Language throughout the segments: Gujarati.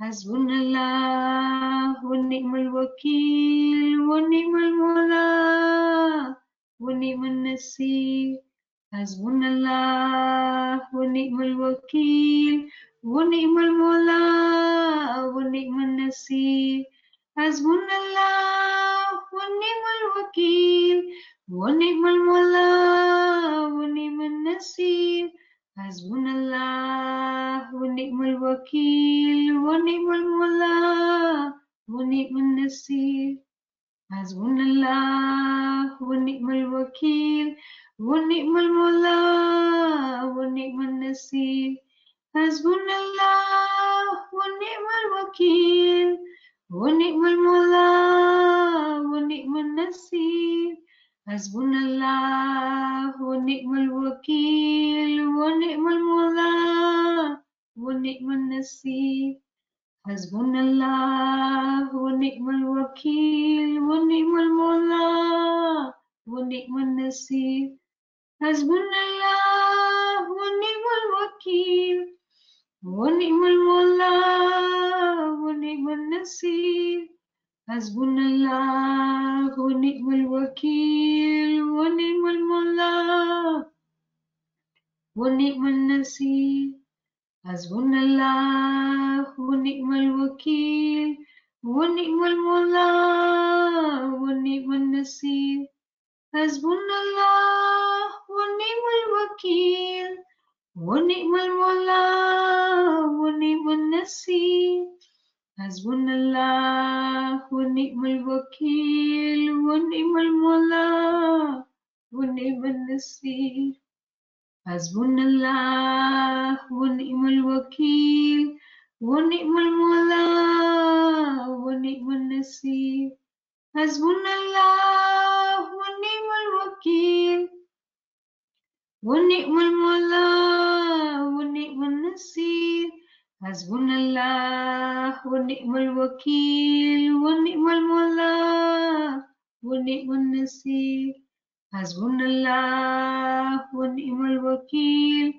حسبنا الله ونعم الوكيل ونعم المولى ونعم النصير حسبنا الله ونعم الوكيل ونعم المولى ونعم النصير حسبنا الله ونعم الوكيل ونعم المولى ونعم النصير حسبنا الله ونعم الوكيل ونعم المولى ونعم النصير حسبنا الله ونعم الوكيل ونعم المولى ونعم النصير حسبنا الله ونعم الوكيل ونعم المولى ونعم النصير حسبنا الله ونعم الوكيل ونعم المولى ونعم النصير حسبنا الله ونعم الوكيل ونعم المولى ونعم النصير حسبنا الله ونعم الوكيل ونعم المولى ونعم النصير حسبنا الله ونعم الوكيل ونعم المولى ونعم النصير حسبنا الله ونعم الوكيل ونعم المولى ونعم النصير حسبنا الله ونعم الوكيل ونعم المولى ونعم النصير حسبنا الله ونعم الوكيل ونعم المولى ونعم النصير حسبنا الله ونعم الوكيل ونعم المولى ونعم النصير حسبنا الله ونعم الوكيل ونعم المولى ونعم النصير حسبنا الله ونعم الوكيل ونعم المولى ونعم النصير حسبنا الله ونعم الوكيل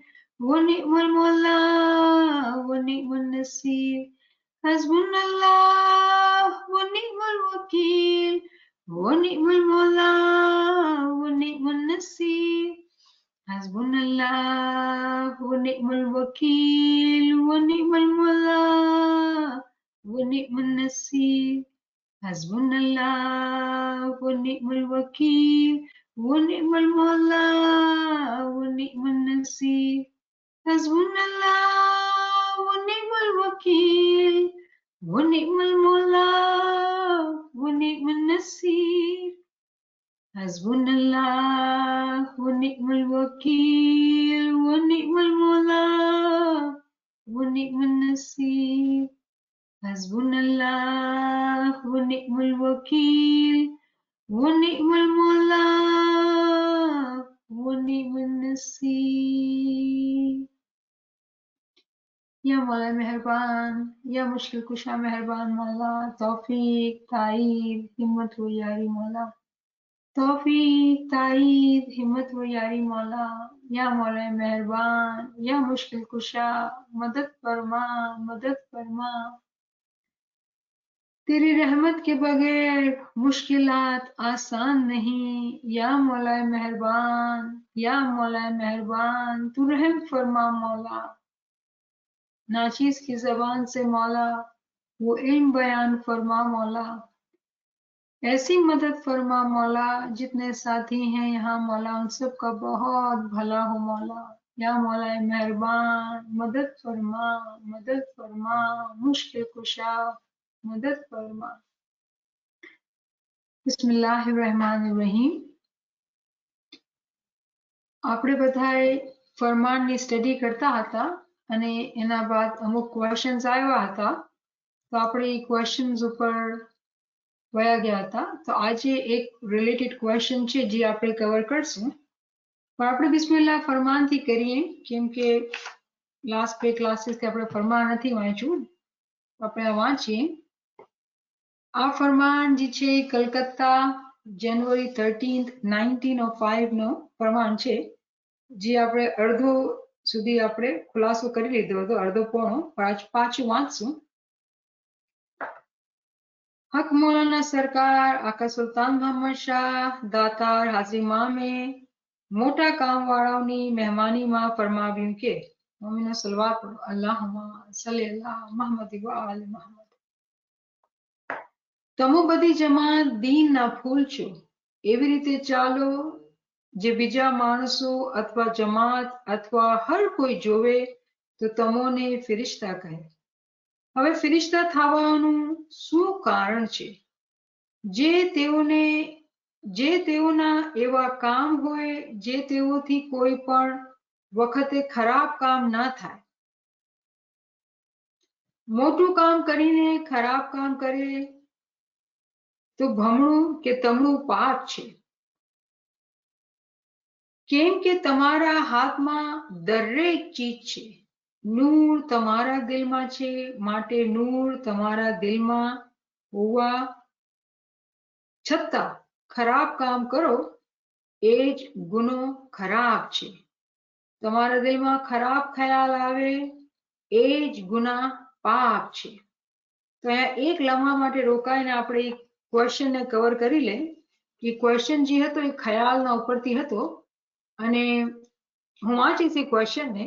ونعم المولى ونعم النصير حسبنا الله ونعم الوكيل ونعم المولى ونعم النصير حسبنا الله ونعم الوكيل ونعم المولى ونعم النصير حسبنا الله ونعم الوكيل ونعم المولى ونعم النصير حسبنا الله ونعم الوكيل ونعم المولى ونعم النصير حسبنا الله ونعم الوكيل ونعم المولى ونعم النصير حسبنا الله ونعم الوكيل ونعم المولى ونعم النصير یا مولا مہربان یا مشکل کشا مہربان مولا توفیق تائید ہمت و یاری مولا توفیق تائید ہمت و یاری مولا یا مولا مہربان یا مشکل کشا مدد فرما مدد فرما تیری رحمت کے بغیر مشکلات آسان نہیں یا مولا مہربان یا مولا مہربان تو رحم فرما مولا ناچیز کی زبان سے مولا وہ علم بیان فرما مولا ایسی مدد فرما مولا جتنے ساتھی ہیں یہاں مولا ان سب کا بہت بھلا ہو مولا یا مولا مہربان مدد فرما مشکل کشا مدد فرما بسم اللہ الرحمن الرحیم આપણે બધાએ ફરમાનની સ્ટડી કરતા હતા અને એના બાદ અમુક ક્વેશ્ચન્સ આવ્યા હતા તો આપણે એ ક્વેશ્ચન્સ ઉપર વયા ગયા હતા તો આજે એક રિલેટેડ ક્વેશ્ચન છે જે આપણે કવર કરશું પણ આપણે બિસ્મિલ્લાહ ફરમાનથી કરીએ કેમ કે લાસ્ટ બે ક્લાસીસથી આપણે ફરમાન નથી વાંચ્યું આપણે આ વાંચીએ આ ફરમાન જે છે કલકત્તા જાન્યુઆરી 13th 1905 નો ફરમાન છે જે આપણે અડધો સુધી આપણે ખુલાસો કરી લીધો હતો અડધો પોણો પાછું વાંચશું हक मौलाना सरकार, आका सुल्तान मोहम्मद शाह, दातार हाजी मामे મોટા કામ વાળાઓની મહેમાનીમાં ફરમાવ્યું કે મોમિનો સલવાત પઢો અલ્લાહુમ્મા સલ્લી અલા મુહમ્મદ વ આલ મુહમ્મદ. તમો બધી જમાત દીનના ફૂલ છો, એવી રીતે ચાલો જે બીજા માણસો અથવા જમાત અથવા હર કોઈ જોવે તો તમોને ફિરિશ્તા કહે. હવે ફિરિશ્તા થવાનું શું કારણ છે? જે તેઓના એવા કામ હોય જે તેઓથી કોઈ પણ વખતે ખરાબ કામ ના થાય. મોટું કામ કરીને ખરાબ કામ કરે તો ભમણું કે તમણું પાપ છે. કેમ કે તમારા હાથમાં દરેક ચીજ છે. નૂર તમારા દિલમાં છે, માટે નૂર તમારા દિલમાં હોવા છતાં ખરાબ કામ કરો એ જ ગુનો ખરાબ છે. તમારા દિલમાં ખરાબ ખ્યાલ આવે એ જ ગુના પાપ છે. તો અહીંયા એક લમ્હા માટે રોકાઈને આપણે એક ક્વેશ્ચનને કવર કરી લે કે ક્વેશ્ચન જે હતો એ ખ્યાલના ઉપરથી હતો અને હું વાંચીશ એ ક્વેશ્ચનને.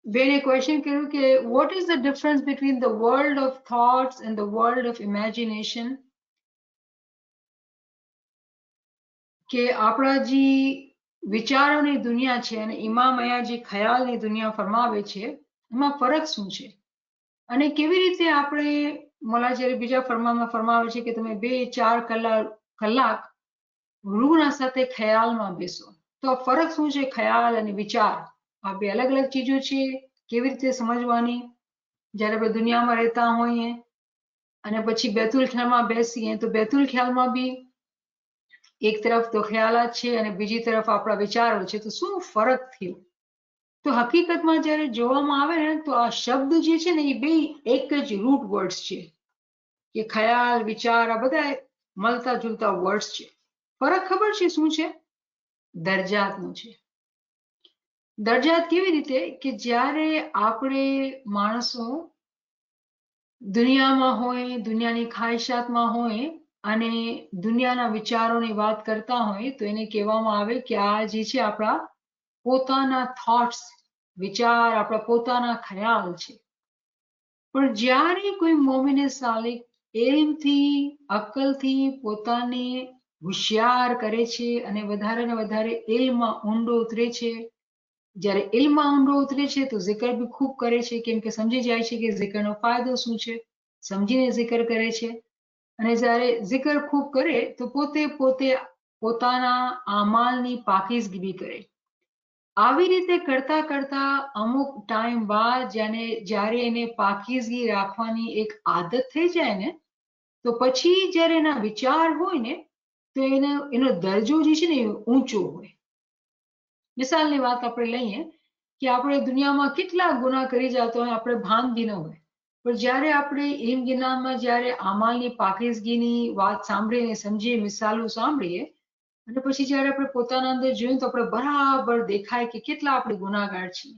બેને ક્વેશ્ચન કર્યું કે what is the difference between the world of thoughts and the world of imagination. કે આપણા જે વિચારોની દુનિયા છે અને ઇમામ અહીંયા જે ખ્યાલની દુનિયા ફરમાવે છે એમાં ફરક શું છે અને કેવી રીતે આપણે મોલા જ્યારે બીજા ફરમાનમાં ફરમાવે છે કે તમે 2-4 કલાક રૂહના સાથે ખ્યાલમાં બેસો. તો આ ફરક શું છે ખ્યાલ અને વિચાર? આ બે અલગ અલગ ચીજો છે, કેવી રીતે સમજવાની? જ્યારે આપણે દુનિયામાં રહેતા હોઈએ અને પછી બેતુલ ખ્યાલમાં બેસીએ તો બેતુલ ખ્યાલમાં બી એક તરફ તો ખ્યાલાત છે અને બીજી તરફ આપણા વિચારો છે. તો શું ફરક થયો? તો હકીકતમાં જ્યારે જોવામાં આવે ને તો આ શબ્દ જે છે ને એ બે એક જ રૂટ વર્ડ્સ છે કે ખ્યાલ વિચાર આ બધા મળતા જુલતા વર્ડ્સ છે. ફરક ખબર છે શું છે? દરજાતનો છે. દરજાત કેવી રીતે કે જ્યારે આપણે માણસો દુનિયામાં હોય, દુનિયાની ખ્વાહિશાતમાં હોય અને દુનિયાના વિચારોની વાત કરતા હોય તો એને કહેવામાં આવે કે આ જે છે આપણા પોતાના થોટ્સ, વિચાર, આપણા પોતાના ખ્યાલ છે. પણ જ્યારે કોઈ મોમિને સાલિક ઇલ્મથી, અક્કલથી પોતાને હોશિયાર કરે છે અને વધારે ને વધારે ઇલ્મમાં ઊંડો ઉતરે છે, જ્યારે ઇલ્મમાં ઊંડો ઉતરે છે તો zikr બી ખૂબ કરે છે કેમ કે સમજી જાય છે કે zikrનો ફાયદો શું છે, સમજીને zikr કરે છે. અને જ્યારે zikr ખૂબ કરે તો પોતે પોતાના આમાલની પાકીઝગી બી કરે. આવી રીતે કરતા કરતા અમુક ટાઈમ બાદ જ્યારે એને પાકીઝગી રાખવાની એક આદત થઈ જાય ને તો પછી જ્યારે એના વિચાર હોય ને તો એનો દરજ્જો જે છે ને એ ઊંચો હોય. મિસાલની વાત આપણે લઈએ કે આપણે દુનિયામાં કેટલા ગુના કરી જતા હોય આપણે ભાન બી ન હોય, પણ જ્યારે આપણે ઇલ્મ જ્ઞાનમાં જ્યારે આમાલની પાકીઝગીની વાત સાંભળીને સમજીએ, મિસાલો સાંભળીએ અને પછી જ્યારે આપણે પોતાના અંદર જોઈએ તો આપણે બરાબર દેખાય કે કેટલા આપણે ગુનાહગાર છીએ.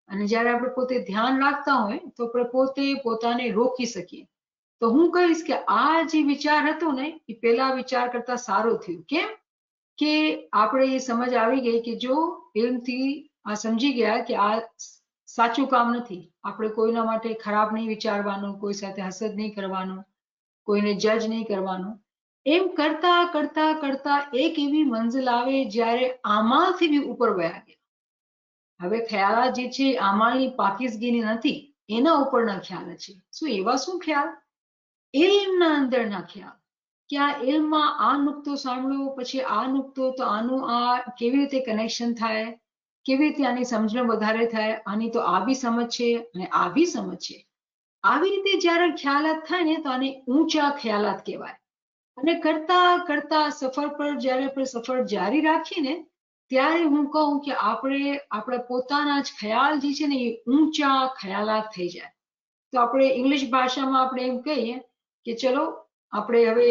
અને જ્યારે આપણે પોતે ધ્યાન રાખતા હોય તો આપણે પોતે પોતાને રોકી શકીએ. તો હું કહીશ કે આ જે વિચાર હતો ને એ પેલા વિચાર કરતા સારો થયો. કેમ કે આપણે એ સમજ આવી ગઈ કે જો ઇલ્મથી આ સમજી ગયા કે આ સાચું કામ નથી, આપણે કોઈના માટે ખરાબ નહીં વિચારવાનું, કોઈ સાથે હસદ નહીં કરવાનું, કોઈને જજ નહીં કરવાનું. એમ કરતા કરતા કરતા એક એવી મંઝિલ આવે જ્યારે આમાલથી બી ઉપર વયા ગયા. હવે ખ્યાલ જે છે આમાલની પાકીઝગીની નથી, એના ઉપરના ખ્યાલ છે. શું એવા શું ખ્યાલ? ઇલ્મના અંદરના ખ્યાલ કે આ ઇલ્મમાં આ નુકતો સાંભળો પછી આ નુકતો તો આનું આ કેવી રીતે કનેક્શન થાય, કેવી રીતે આની સમજણ વધારે થાય, આની તો આ બી સમજ છે અને આ બી સમજ છે. આવી રીતે જ્યારે ખ્યાલાત થાય ને તો આને ઊંચા ખ્યાલાત કહેવાય. અને કરતા કરતા સફર પર જ્યારે આપણે સફર જારી રાખીએ ને ત્યારે હું કહું કે આપણે આપણા પોતાના જ ખ્યાલ જે છે ને એ ઊંચા ખ્યાલાત થઈ જાય. તો આપણે ઇંગ્લિશ ભાષામાં આપણે એમ કહીએ કે ચલો આપણે હવે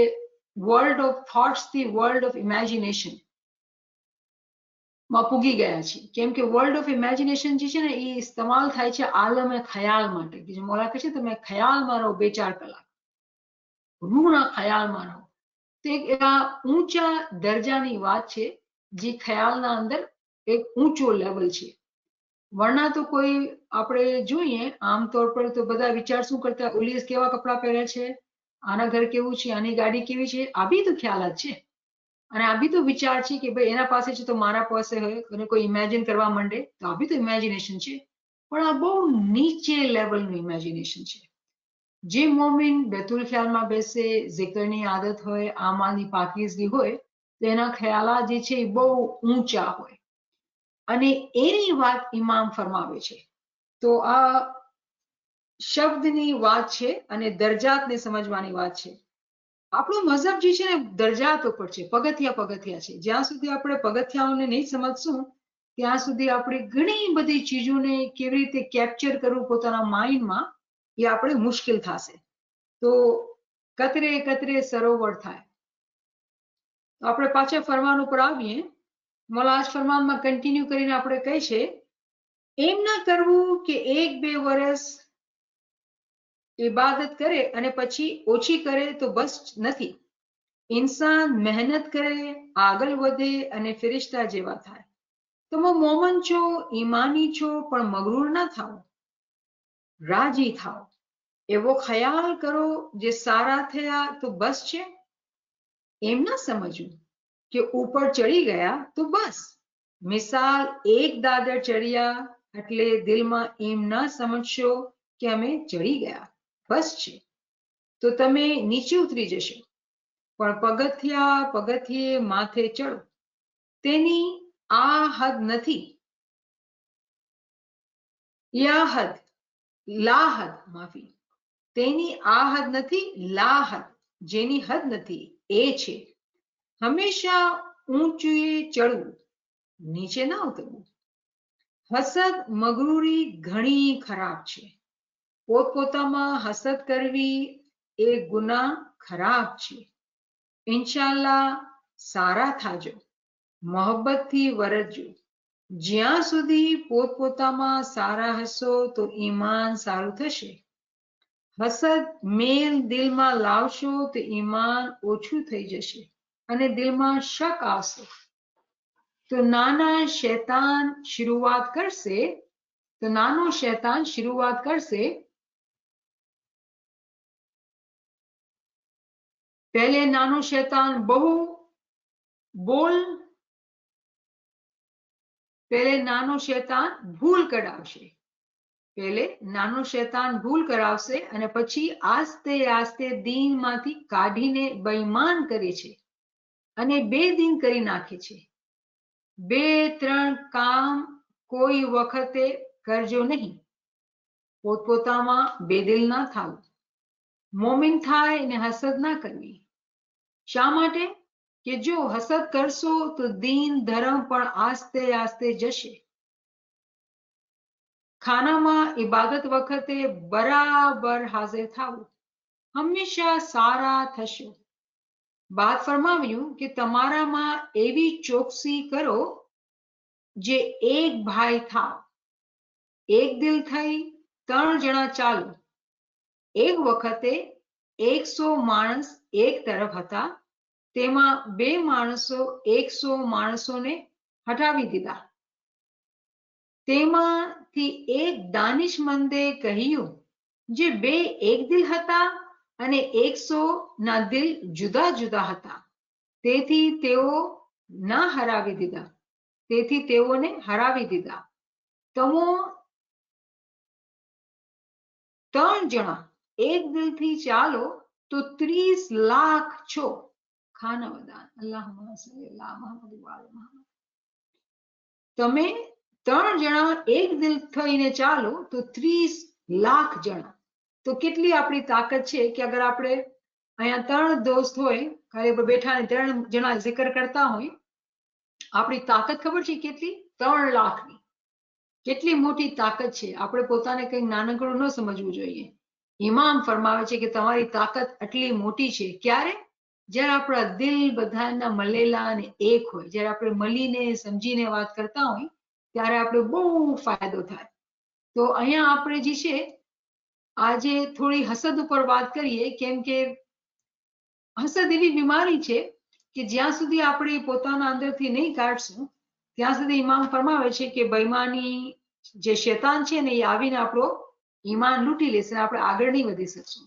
વર્લ્ડ ઓફ થોટ્સ થી વર્લ્ડ ઓફ ઇમેજિનેશન. માં પૂગી ગયા છીએ, કેમ કે વર્લ્ડ ઓફ ઇમેજિનેશન જે છે ને એ ઇસ્તેમાલ થાય છે આલમે ખ્યાલ માટે, કે જે મોલા કહે છે તમે ખ્યાલમાં રહો 2-4 કલાક, રૂહના ખ્યાલમાં રહો. તો એક આ ઊંચા દરજાની વાત છે જે ખ્યાલના અંદર એક ઊંચો લેવલ છે. વરના તો કોઈ આપણે જોઈએ આમતોર પર તો બધા વિચાર શું કરતા, ઓલી કેવા કપડાં પહેરે છે, આના ઘર કેવું છે, આની ગાડી કેવી છે, આ બી તો ખ્યાલ જ છે, અને આ બી તો વિચાર છે કે ભાઈ એના પાસે છે તો મારા પાસે હોય, અને કોઈ ઇમેજિન કરવા માંડે તો આ બી તો ઇમેજિનેશન છે. પણ આ બહુ નીચે લેવલનું ઇમેજિનેશન છે. જે મોમિન બેતુલ ખ્યાલમાં બેસે, ઝિકરની આદત હોય, આમાની પાકીઝગી હોય, તો એના ખ્યાલા જે છે એ બહુ ઊંચા હોય, અને એની વાત ઇમામ ફરમાવે છે. તો આ શબ્દની વાત છે અને દરજાતને સમજવાની વાત છે. આપણો મઝહબ જે છે ને દરજાત ઉપર છે, પગથિયા છે. જ્યાં સુધી આપણે પગથિયાઓને નહીં સમજશું ત્યાં સુધી આપણે ઘણી બધી ચીજોને કેવી રીતે કેપ્ચર કરવું પોતાના માઇન્ડમાં એ આપણે મુશ્કેલ થશે. તો કતરે કતરે સરોવર થાય. તો આપણે પાછા ફરમાન ઉપર આવીએ. મોલા આજ ફરમાનમાં કન્ટિન્યુ કરીને આપણે કહી છે, એમ ના કરવું કે 1-2 વર્ષ ઇબાદત કરે અને પછી ઓછી કરે તો બસ નથી. ઇન્સાન મહેનત કરે, આગળ વધે અને ફિરિશ્તા જેવા થાય. તમે મોમન છો, ઈમાની છો, પણ મગરૂર ના થાઓ, રાજી થાઓ. એવો ખ્યાલ કરો જે સારા થયા તો બસ છે. એમ ના સમજવું કે ઉપર ચડી ગયા તો બસ. મિસાલ એક દાદર ચડ્યા એટલે દિલમાં એમ ના સમજશો કે અમે ચડી ગયા બસ છે, તો તમે નીચે ઉતરી જશો. પણ પગથિયે માથે ચડો, તેની આ હદ નથી. તેની આ હદ નથી, લાહદ જેની હદ નથી એ છે. હંમેશા ઊંચું ચડવું, નીચે ના ઉતરવું. હસદ મગરૂરી ઘણી ખરાબ છે. પોતપોતામાં હસદ કરવી એ ગુનાહ ખરાબ છે. ઇન્શાલ્લાહ સારા થાજો, મોહબ્બતથી વરતજો. જ્યાં સુધી પોતપોતામાં સારા હશો તો ઈમાન સારું થશે. હસદ મેલ દિલમાં લાવશો તો ઈમાન ઓછું થઈ જશે અને દિલમાં શક આવશે. તો નાનો શૈતાન શરૂઆત કરશે. પહેલે નાનો શૈતાન ભૂલ કરાવશે અને પછી આસ્તે આસ્તે દીનમાંથી કાઢીને બેઈમાન કરે છે અને બેદીન કરી નાખે છે. 2-3 કામ કોઈ વખતે કરજો નહીં. પોતપોતામાં બેદિલ ના થાવું. મોમિન થાય ને હસદ ના કરવી. શા માટે? કે જો હસદ કરશો તો દીન ધર્મ પણ આસ્તે આસ્તે જશે. ખાનામાં ઇબાદત વખતે બરાબર હાજર થાવું. હંમેશા સારા થશો. બાદ ફરમાવ્યું કે તમારામાં એવી ચોકસી કરો જે એક ભાઈ થાવ. એક દિલ થઈ 3 જણા ચાલો. એક વખતે 100 માણસ એક તરફ હતા, તેમાં 2 માણસો 100 માણસોને હટાવી દીધા. તેમાંથી એક દાનિશમંદે કહ્યું, જે 2 એક દિલ હતા અને 100 ના દિલ જુદા જુદા હતા, તેથી તેઓને હરાવી દીધા. તમો 3 જણા એક દિલથી ચાલો તો 30 લાખ છો. ખાનાવદાન અલ્લાહુમ્મા સલ્લી અલા મુહમ્મદ વ આલે મુહમ્મદ. તમે 3 જણા એક દિલ થઈને ચાલો તો 30 લાખ જણા. તો કેટલી આપણી તાકાત છે કે અગર આપણે અહીંયા 3 દોસ્ત હોય, ખાલી બેઠા 3 જણા zikr કરતા હોય, આપણી તાકાત ખબર છે કેટલી? 3 લાખની. કેટલી મોટી તાકાત છે. આપણે પોતાને કંઈક નાનકડું ન સમજવું જોઈએ. ઇમામ ફરમાવે છે કે તમારી તાકાત આટલી મોટી છે. ક્યારે? જ્યારે આપણા દિલ બધાના મળેલા અને એક હોય, જ્યારે આપણે મળીને સમજીને વાત કરતા હોય ત્યારે આપણે બહુ ફાયદો થાય. તો અહીંયા આપણે જે છે આજે થોડી હસદ ઉપર વાત કરીએ, કેમ કે હસદ એવી બીમારી છે કે જ્યાં સુધી આપણે પોતાના અંદરથી નહીં કાઢશું ત્યાં સુધી ઇમામ ફરમાવે છે કે બૈમાની જે શેતાન છે ને એ આવીને આપણો ઈમાન લૂંટી લેશે, આપણે આગળ નહીં વધી શકશું.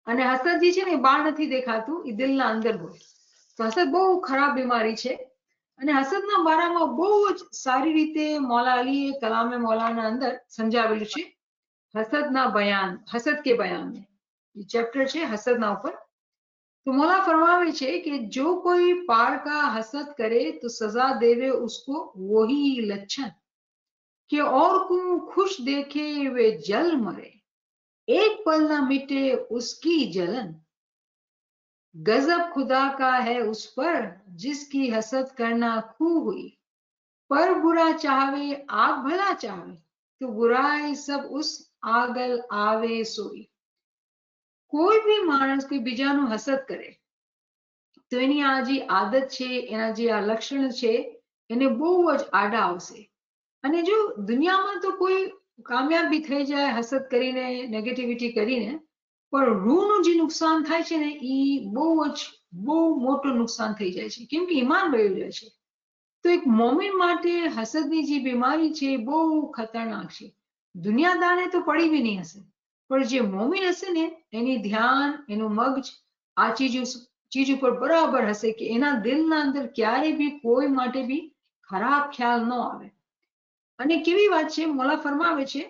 અને હસદ જે છે ને એ બહાર નથી દેખાતું, એ દિલના અંદર હોય. તો હસદ બહુ ખરાબ બીમારી છે. અને હસદના બારામાં બહુ જ સારી રીતે મૌલા અલીએ કલામે મૌલાના અંદર સમજાવેલું છે. હસદના બયાન, હસદ કે બયાન એ ચેપ્ટર છે હસદના ઉપર. तो मौला फरमावे छे कि जो कोई पार का हसद करे तो सजा देवे उसको वही लक्षण कि और को खुश देखे वे जल मरे, एक पल ना मिटे उसकी जलन, गजब खुदा का है उस पर जिसकी हसद करना खूब हुई, पर बुरा चाहवे आग भला चाहवे तो बुराई सब उस आगल आवे सोई. કોઈ બી માણસ કોઈ બીજાનું હસદ કરે તો એની આ જે આદત છે, એના જે આ લક્ષણ છે એને બહુ જ આડા આવશે. અને જો દુનિયામાં તો કોઈ કામયાબ બી થઈ જાય હસદ કરીને, નેગેટિવિટી કરીને, પણ રૂહનું જે નુકસાન થાય છે ને એ બહુ મોટું નુકસાન થઈ જાય છે, કેમ કે ઈમાન વયું જાય છે. તો એક મોમિન માટે હસદની જે બીમારી છે એ બહુ ખતરનાક છે. દુનિયાદારને તો પડી બી નહીં હશે, પણ જે મોમિન હશે ને એની ધ્યાન, એનું મગજ આ ચીજ ઉપર બરાબર હશે કે એના દિલના અંદર ક્યારે બી કોઈ માટે બી ખરાબ ખ્યાલ ન આવે. અને કેવી વાત છે, મૌલા ફરમાવે છે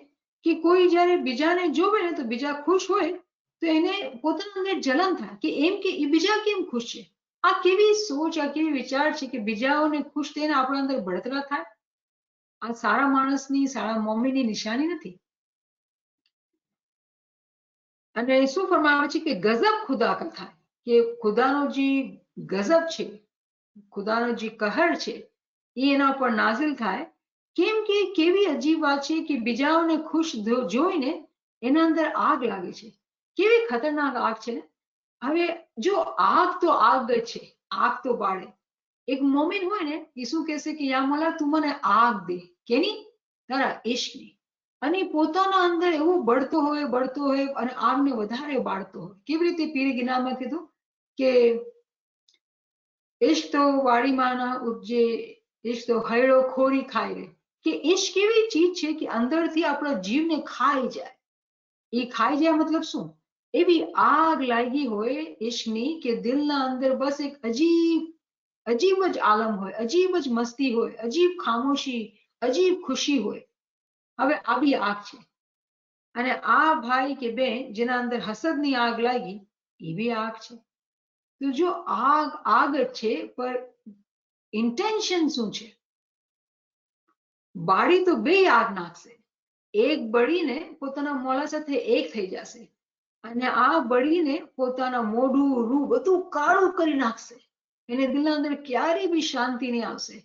કે કોઈ જ્યારે બીજાને જોવે ને તો બીજા ખુશ હોય તો એને પોતાના અંદર જલન થાય કે એમ કે એ બીજા કેમ ખુશ છે. આ કેવી સોચ, આ કેવી વિચાર છે કે બીજાઓને ખુશ થઈને આપણા અંદર બળતરા થાય. આ સારા માણસની, સારા મોમિનની નિશાની નથી. અને શું ફરમાવે છે કે ગઝબ ખુદા કા થાય, કે ખુદાનો જે ગઝબ છે, ખુદાનો જે કહર છે એ એના પર નાઝિલ થાય. કેમ કે કેવી અજીબ વાત છે કે બીજાઓને ખુશ જોઈને એના અંદર આગ લાગે છે. કેવી ખતરનાક આગ છે ને. હવે જો આગ તો આગ જ છે, આગ તો બાળે. એક મોમિન હોય ને એ શું કહેશે કે યા મૌલા તું મને આગ દે, કેની? તારા ઇશ્કની. અને પોતાના અંદર એવું બળતો હોય અને આગને વધારે બાળતો હોય. કેવી રીતે પીર ગિનામાં કીધું કે ઇશ્ક તો વાડીમાંના ઉપજે, ઇશ્ક તો હૈડો ખોરી ખાય રે, કે ઇશ્ક એવી ચીજ છે કે અંદરથી આપણા જીવને ખાઈ જાય. એ ખાઈ જાય મતલબ શું? એવી આગ લાગી હોય ઇશ્કની કે દિલના અંદર બસ એક અજીબ જ આલમ હોય, અજીબ જ મસ્તી હોય, અજીબ ખામોશી, અજીબ ખુશી હોય. હવે આ બી આગ છે. અને આ ભાઈ કે બેન જેના અંદર હસદની આગ લાગી એ બી આગ છે. તો જો આગ જ છે, પણ ઇન્ટેન્શન શું છે? બાળી તો બે આગ નાખશે. એક બળીને પોતાના મોલા સાથે એક થઈ જશે અને આ બળીને પોતાના મોઢું, રૂ બધું કાળું કરી નાખશે. એને દિલના અંદર ક્યારેય બી શાંતિ નહીં આવશે.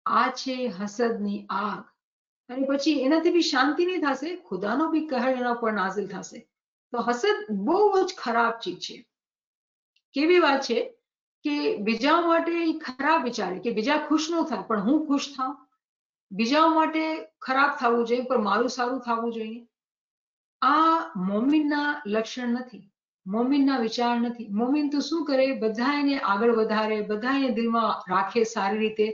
આ છે હસદની આગ. અને પછી એનાથી બી શાંતિ નહીં થશે, ખુદાનો બી કહર એના પર નાઝિલ થશે. તો હસદ બહુ જ ખરાબ ચીજ છે. કેવી વાત છે કે બીજા માટે ખરાબ વિચારે કે બીજા ખુશ ન થાય પણ હું ખુશ થાઉં, બીજાઓ માટે ખરાબ થવું જોઈએ પણ મારું સારું થવું જોઈએ. આ મોમિનના લક્ષણ નથી, મોમિનના વિચાર નથી. મોમિન તો શું કરે, બધા એને આગળ વધારે, બધા એને દિલમાં રાખે સારી રીતે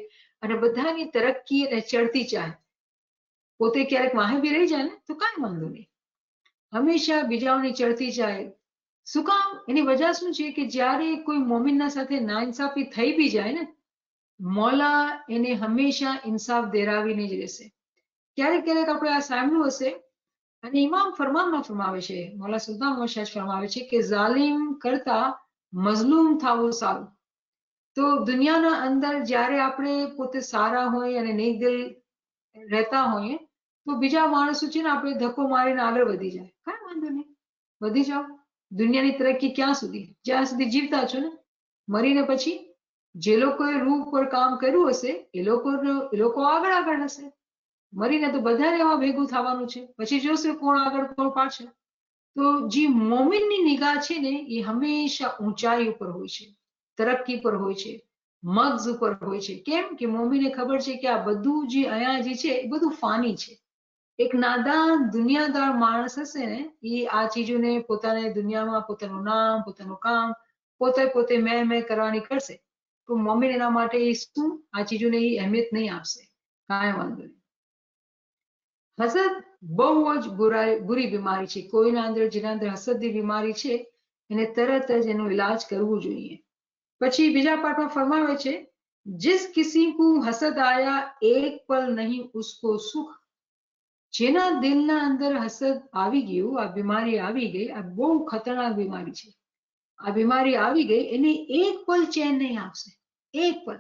અને બધાની તરક્કી અને ચડતી ચાહે. પોતે ક્યારેક વાહે બી રહી જાય ને તો કાંઈ વાંધો નહીં, હંમેશા બીજાઓની ચડતી જાય. શું કામ? એની વજહ શું છે કે જ્યારે કોઈ મોમિનના સાથે નાઇન્સાફી થઈ બી જાય ને, મૌલા એને હંમેશા ઇન્સાફ દેરાવીને જ રહેશે. ક્યારેક ક્યારેક આપણે આ સાંભળ્યું હશે અને ઇમામ ફરમાનમાં ફરમાવે છે, મૌલા સુલતાન મોહમ્મદ ફરમાવે છે કે જાલિમ કરતા મઝલૂમ થવું સારું. તો દુનિયાના અંદર જ્યારે આપણે પોતે સારા હોય અને નેકદિલ રહેતા હોઈએ તો બીજા માણસો છે ને આપણે ધક્કો મારીને આગળ વધી જાય, કાંઈ વાંધો નહીં, વધી જાઓ. દુનિયાની તરક્કી ક્યાં સુધી? જ્યાં સુધી જીવતા છો ને. મરીને પછી જે લોકોએ રૂહ પર કામ કર્યું હશે એ લોકો આગળ હશે. મરીને તો બધાને એમાં ભેગું થવાનું છે, પછી જોશે કોણ આગળ કોણ પાછળ. તો જે મોમિનની નિગાહ છે ને એ હંમેશા ઊંચાઈ ઉપર હોય છે, તરક્કી પર હોય છે, મગ્ઝ ઉપર હોય છે. કેમ કે મોમીને ખબર છે કે આ બધું જે અહીંયા જે છે એ બધું ફાની છે. એક નાદાન દુનિયાદાર માણસ હશે ને એ આ ચીજોને પોતાને દુનિયામાં પોતાનું નામ, પોતાનું કામ પોતે મેં કરવાની કરશે, તો મોમીન એના માટે શું આ ચીજોને એ અહેમિયત નહીં આપશે, કાંઈ વાંધો નહીં. હસદ બહુ જ બુરી બીમારી છે. કોઈના અંદર જેના અંદર હસદની બીમારી છે એને તરત જ એનો ઈલાજ કરવું જોઈએ. પછી બીજા પાઠમાં ફરમાવે છે, जिस किसी को हसद आया एक पल नहीं उसको सुख. જેના દિલના અંદર હસદ આવી ગયું, આ બીમારી આવી ગઈ, આ બહુ ખતરનાક બીમારી છે. આ બીમારી આવી ગઈ એને એક પલ ચેન નહીં આપશે, એક પલ.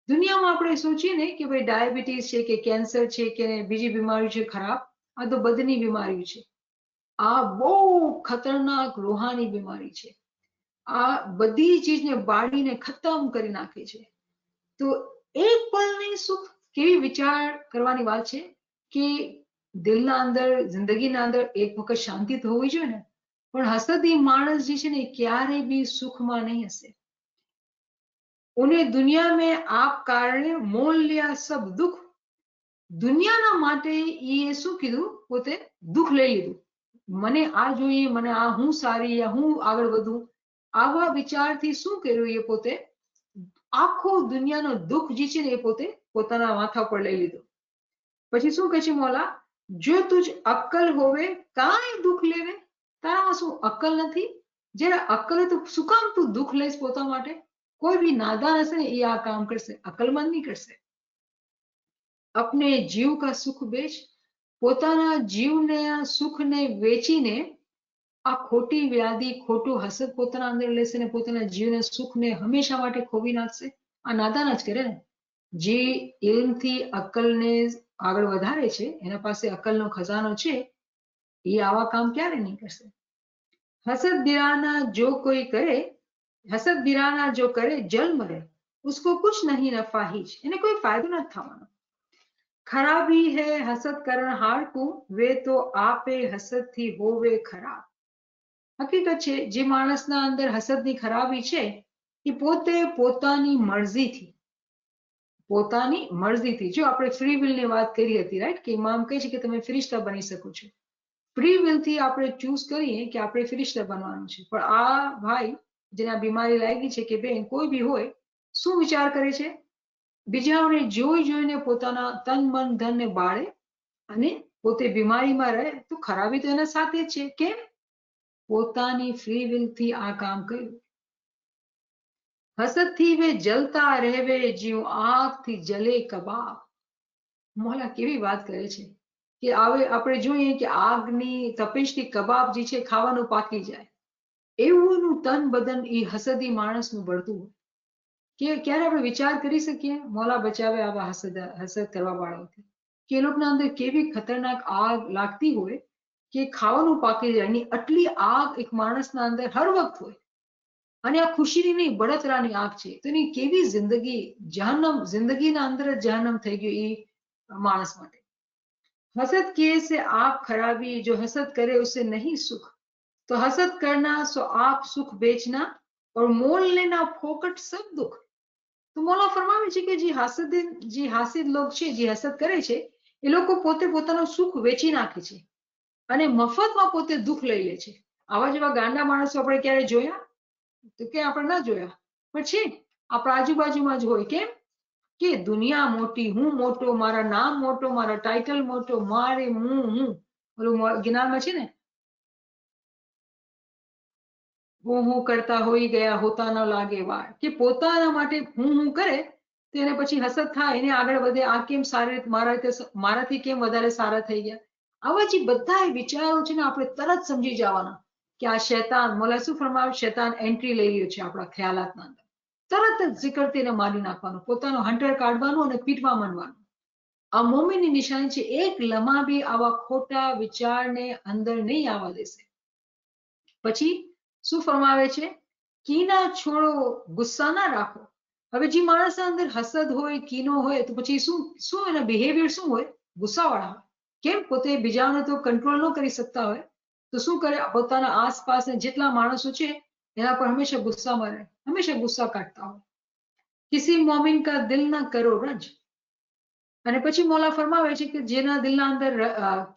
દુનિયામાં આપણે સોચીએ ને કે ભાઈ ડાયાબિટીસ છે કે કેન્સર છે કે બીજી બીમારી છે ખરાબ, આ તો બદની બીમારી છે. આ બહુ ખતરનાક રૂહાની બીમારી છે. આ બધી ચીજને બાળીને ખતમ કરી નાખે છે. તો એક પલની સુખ, કેવી વિચાર કરવાની વાત છે કે દિલના અંદર, જિંદગીના અંદર એક વખત શાંતિ તો હોવી જોઈએ ને, પણ હસદી માણસ જે છે ને ક્યારે બી સુખમાં નહીં હશે. ઉन्हें दुनिया में आप કારણે મોલ લિયા સબ દુઃખ. દુનિયાના માટે એ શું કીધું, પોતે દુઃખ લઈ લીધું. મને આ જોઈએ, મને આ, હું સારી, યા હું આગળ વધું, આવા વિચારથી શું કર્યું એ પોતે આખો દુનિયાનો દુઃખ જે છે ને એ પોતે પોતાના માથા પર લઈ લીધો. પછી શું કહે છે મોલા, જો તુજ અક્કલ હોવે કાંઈ દુઃખ લેવે. તારામાં શું અક્કલ નથી? જ્યારે અક્કલ તો શું કામ તું દુઃખ લઈશ પોતા માટે? કોઈ બી નાદાન હશે ને એ આ કામ કરશે, અક્કલમંદ નહીં કરશે. અપને જીવ કા સુખ બેચ. પોતાના જીવને સુખને વેચીને આ ખોટી વ્યાધિ, ખોટું હસદ પોતાના અંદર લેશે ને પોતાના જીવને સુખને હંમેશા માટે ખોવી નાખશે. આ નાદાન જ કરે ને. જે ઇલ્મથી અક્કલને આગળ વધારે છે, એના પાસે અક્કલનો ખજાનો છે, એ આવા કામ ક્યારે નહીં કરશે. હસદ બિરાના જો કોઈ કરે, હસદ બિરાના જો કરે જલ મરે, उसको कुछ नहीं नफा हिच. એને કોઈ ફાયદો નથી થવાનો. ખરાબી હે હસદ કરણ હારકું, વે તો આપે હસદથી હોવે ખરાબ. હકીકત છે, જે માણસના અંદર હસદની ખરાબી છે એ પોતે પોતાની મરજીથી, જો આપણે ફ્રી વિલની વાત કરી હતી, રાઈટ, કે ઇમામ કહે છે કે તમે ફરિશ્તા બની શકો છો. ફ્રી વિલથી આપણે ચૂઝ કરીએ કે આપણે ફરિશ્તા બનવાનું છે. પણ આ ભાઈ જેને આ બીમારી લાગી છે કે બેન કોઈ બી હોય, શું વિચાર કરે છે, બીજાઓને જોઈને પોતાના તન મન ધનને બાળે અને પોતે બીમારીમાં રહે, તો ખરાબી તો એના સાથે જ છે. કેમ? પોતાની ફ્રી વિલથી આ કામ કર્યું. હસદથી વે જલતા રહેવે જીવ આગથી જલે કબાબ. મોલા કેવી વાત કરે છે કે હવે આપણે જોઈએ કે આગની તપેશથી કબાબ જે છે ખાવાનું પાકી જાય, એવું તન બદન એ હસદી માણસનું બળતું હોય કે ક્યારે આપણે વિચાર કરી શકીએ. મોલા બચાવે આવા હસદ કરવા વાળાઓથી, કે એ લોકોના અંદર કેવી ખતરનાક આગ લાગતી હોય કે ખાવાનું પાકી જાય. એની આટલી આગ એક માણસના અંદર હર વખત હોય, અને આ ખુશીની નહીં, બળતરાની આગ છે. તો એની કેવી જિંદગી, જહન્નમ, જિંદગીના અંદર જ જહન્નમ થઈ ગયું એ मानस માટે. हसद किए से आप खराबी, जो हसद करे उसे नहीं सुख, तो हसद करना सो आप सुख बेचना और मोल लेना फोकट सब दुख. તો મોલા ફરમાવે છે કે જે હાસિદ લોક છે, જે હસદ કરે છે, એ લોકો પોતે પોતાનું સુખ વેચી નાખે છે અને મફતમાં પોતે દુઃખ લઈ લે છે. આવા જેવા ગાંડા માણસો આપણે ક્યારે જોયા? તો કે આપણે ના જોયા, પણ છે આપણા આજુબાજુમાં જ હોય. કેમ કે દુનિયા મોટી, હું મોટો, મારા નામ મોટો, મારા ટાઇટલ મોટો, મારે હું ઓલું જ્ઞાનમાં છે ને, હું કરતા હોઈ ગયા હોતા ન લાગે વાર, કે પોતાના માટે હું કરે તો એને પછી હસદ થાય, એને આગળ વધે, આ કેમ સારી મારાથી કેમ વધારે સારા થઈ ગયા. આવા જે બધા વિચારો છે ને આપણે તરત સમજી જવાના કે આ શૈતાન, મોલા શું ફરમાવે, શૈતાન એન્ટ્રી લઈ રહ્યો છે આપણા ખ્યાલાતના અંદર. તરત જ zikરથી એને મારી નાખવાનું, પોતાનું હંટર કાઢવાનું અને પીટવા માંડવાનું. આ મોમીનની નિશાની છે. એક લમ્હા બી આવા ખોટા વિચારને અંદર નહીં આવવા દેશે. પછી શું ફરમાવે છે, કીના છોડો, ગુસ્સા ના રાખો. હવે જે માણસના અંદર હસદ હોય, કીનો હોય, તો પછી શું એના બિહેવિયર શું હોય? ગુસ્સાવાળા હોય. કેમ? પોતે બીજાઓને તો કંટ્રોલ ન કરી શકતા હોય, તો શું કરે, પોતાના આસપાસ જેટલા માણસો છે એના પર હંમેશા ગુસ્સામાં રહે, હંમેશા ગુસ્સા કાઢતા હોય. કિસી મોમિન કા દિલ ના કરો રંજ. અને પછી મોલા ફરમાવે છે કે જેના દિલના અંદર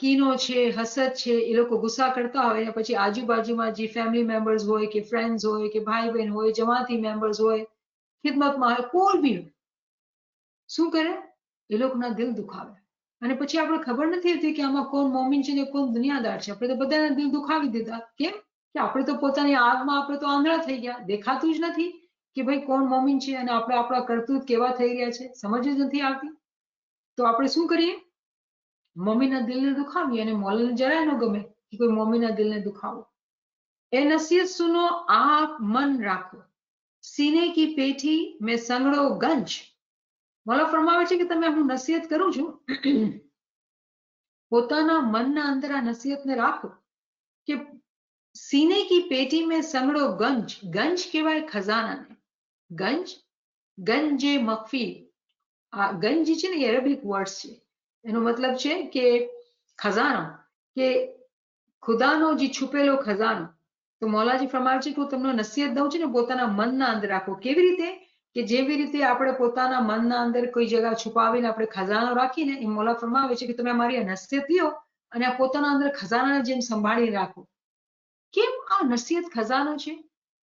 કીનો છે, હસદ છે, એ લોકો ગુસ્સા કરતા હોય અને પછી આજુબાજુમાં જે ફેમિલી મેમ્બર્સ હોય કે ફ્રેન્ડ્સ હોય કે ભાઈ બહેન હોય, જમાતી મેમ્બર્સ હોય, ખિદમતમાં હોય, કોઈ બી શું કરે, એ લોકોના દિલ દુખાવે. અને પછી આપણે ખબર નથી હોતી કે આમાં કોણ મોમિન છે ને કોણ દુનિયાદાર છે. આપણે તો બધાના દિલ દુખાવી દીધા. કેમ કે આપણે તો પોતાની આગમાં આપણે તો આંધળા થઈ ગયા, દેખાતું જ નથી કે ભાઈ કોણ મોમિન છે અને આપણે આપણા કરતૂત કેવા થઈ રહ્યા છે, સમજ જ નથી આવતી. તો આપણે શું કરીએ, મોમીના દિલને દુખાવીએ. અને મોલાને જરાય ન ગમે કે કોઈ મોમીના દિલને દુખાવો. એ નસીહત સુનો આપ મન રાખો, સીને કી પેઠી મેં સંગડો ગંજ. મોલા ફરમાવે છે કે તમે હું નસીહત કરું છું, પોતાના મનના અંદર આ નસીહતને રાખો કે સીને કી પેટી મેં સંગડો ગંજ. ગંજ કહેવાય ખજાનાને. ગંજ, ગંજે મખફી. આ ગંજ છે ને એ અરેબિક વર્ડ છે. એનો મતલબ છે કે ખજાનો, કે ખુદાનો જે છુપેલો ખજાનો. તો મૌલાજી ફરમાવે છે કે હું તમને નસીહત દઉં છું ને પોતાના મનના અંદર રાખો. કેવી રીતે, કે જેવી રીતે આપણે પોતાના મનના અંદર કોઈ જગ્યા છુપાવીને આપણે ખજાનો રાખીને, એ મૌલા ફરમાવે છે કે તમે મારી નસીહત લ્યો અને આ પોતાના અંદર ખજાનાને જેમ સંભાળી રાખો. કેમ આ નસીહત ખજાનો છે?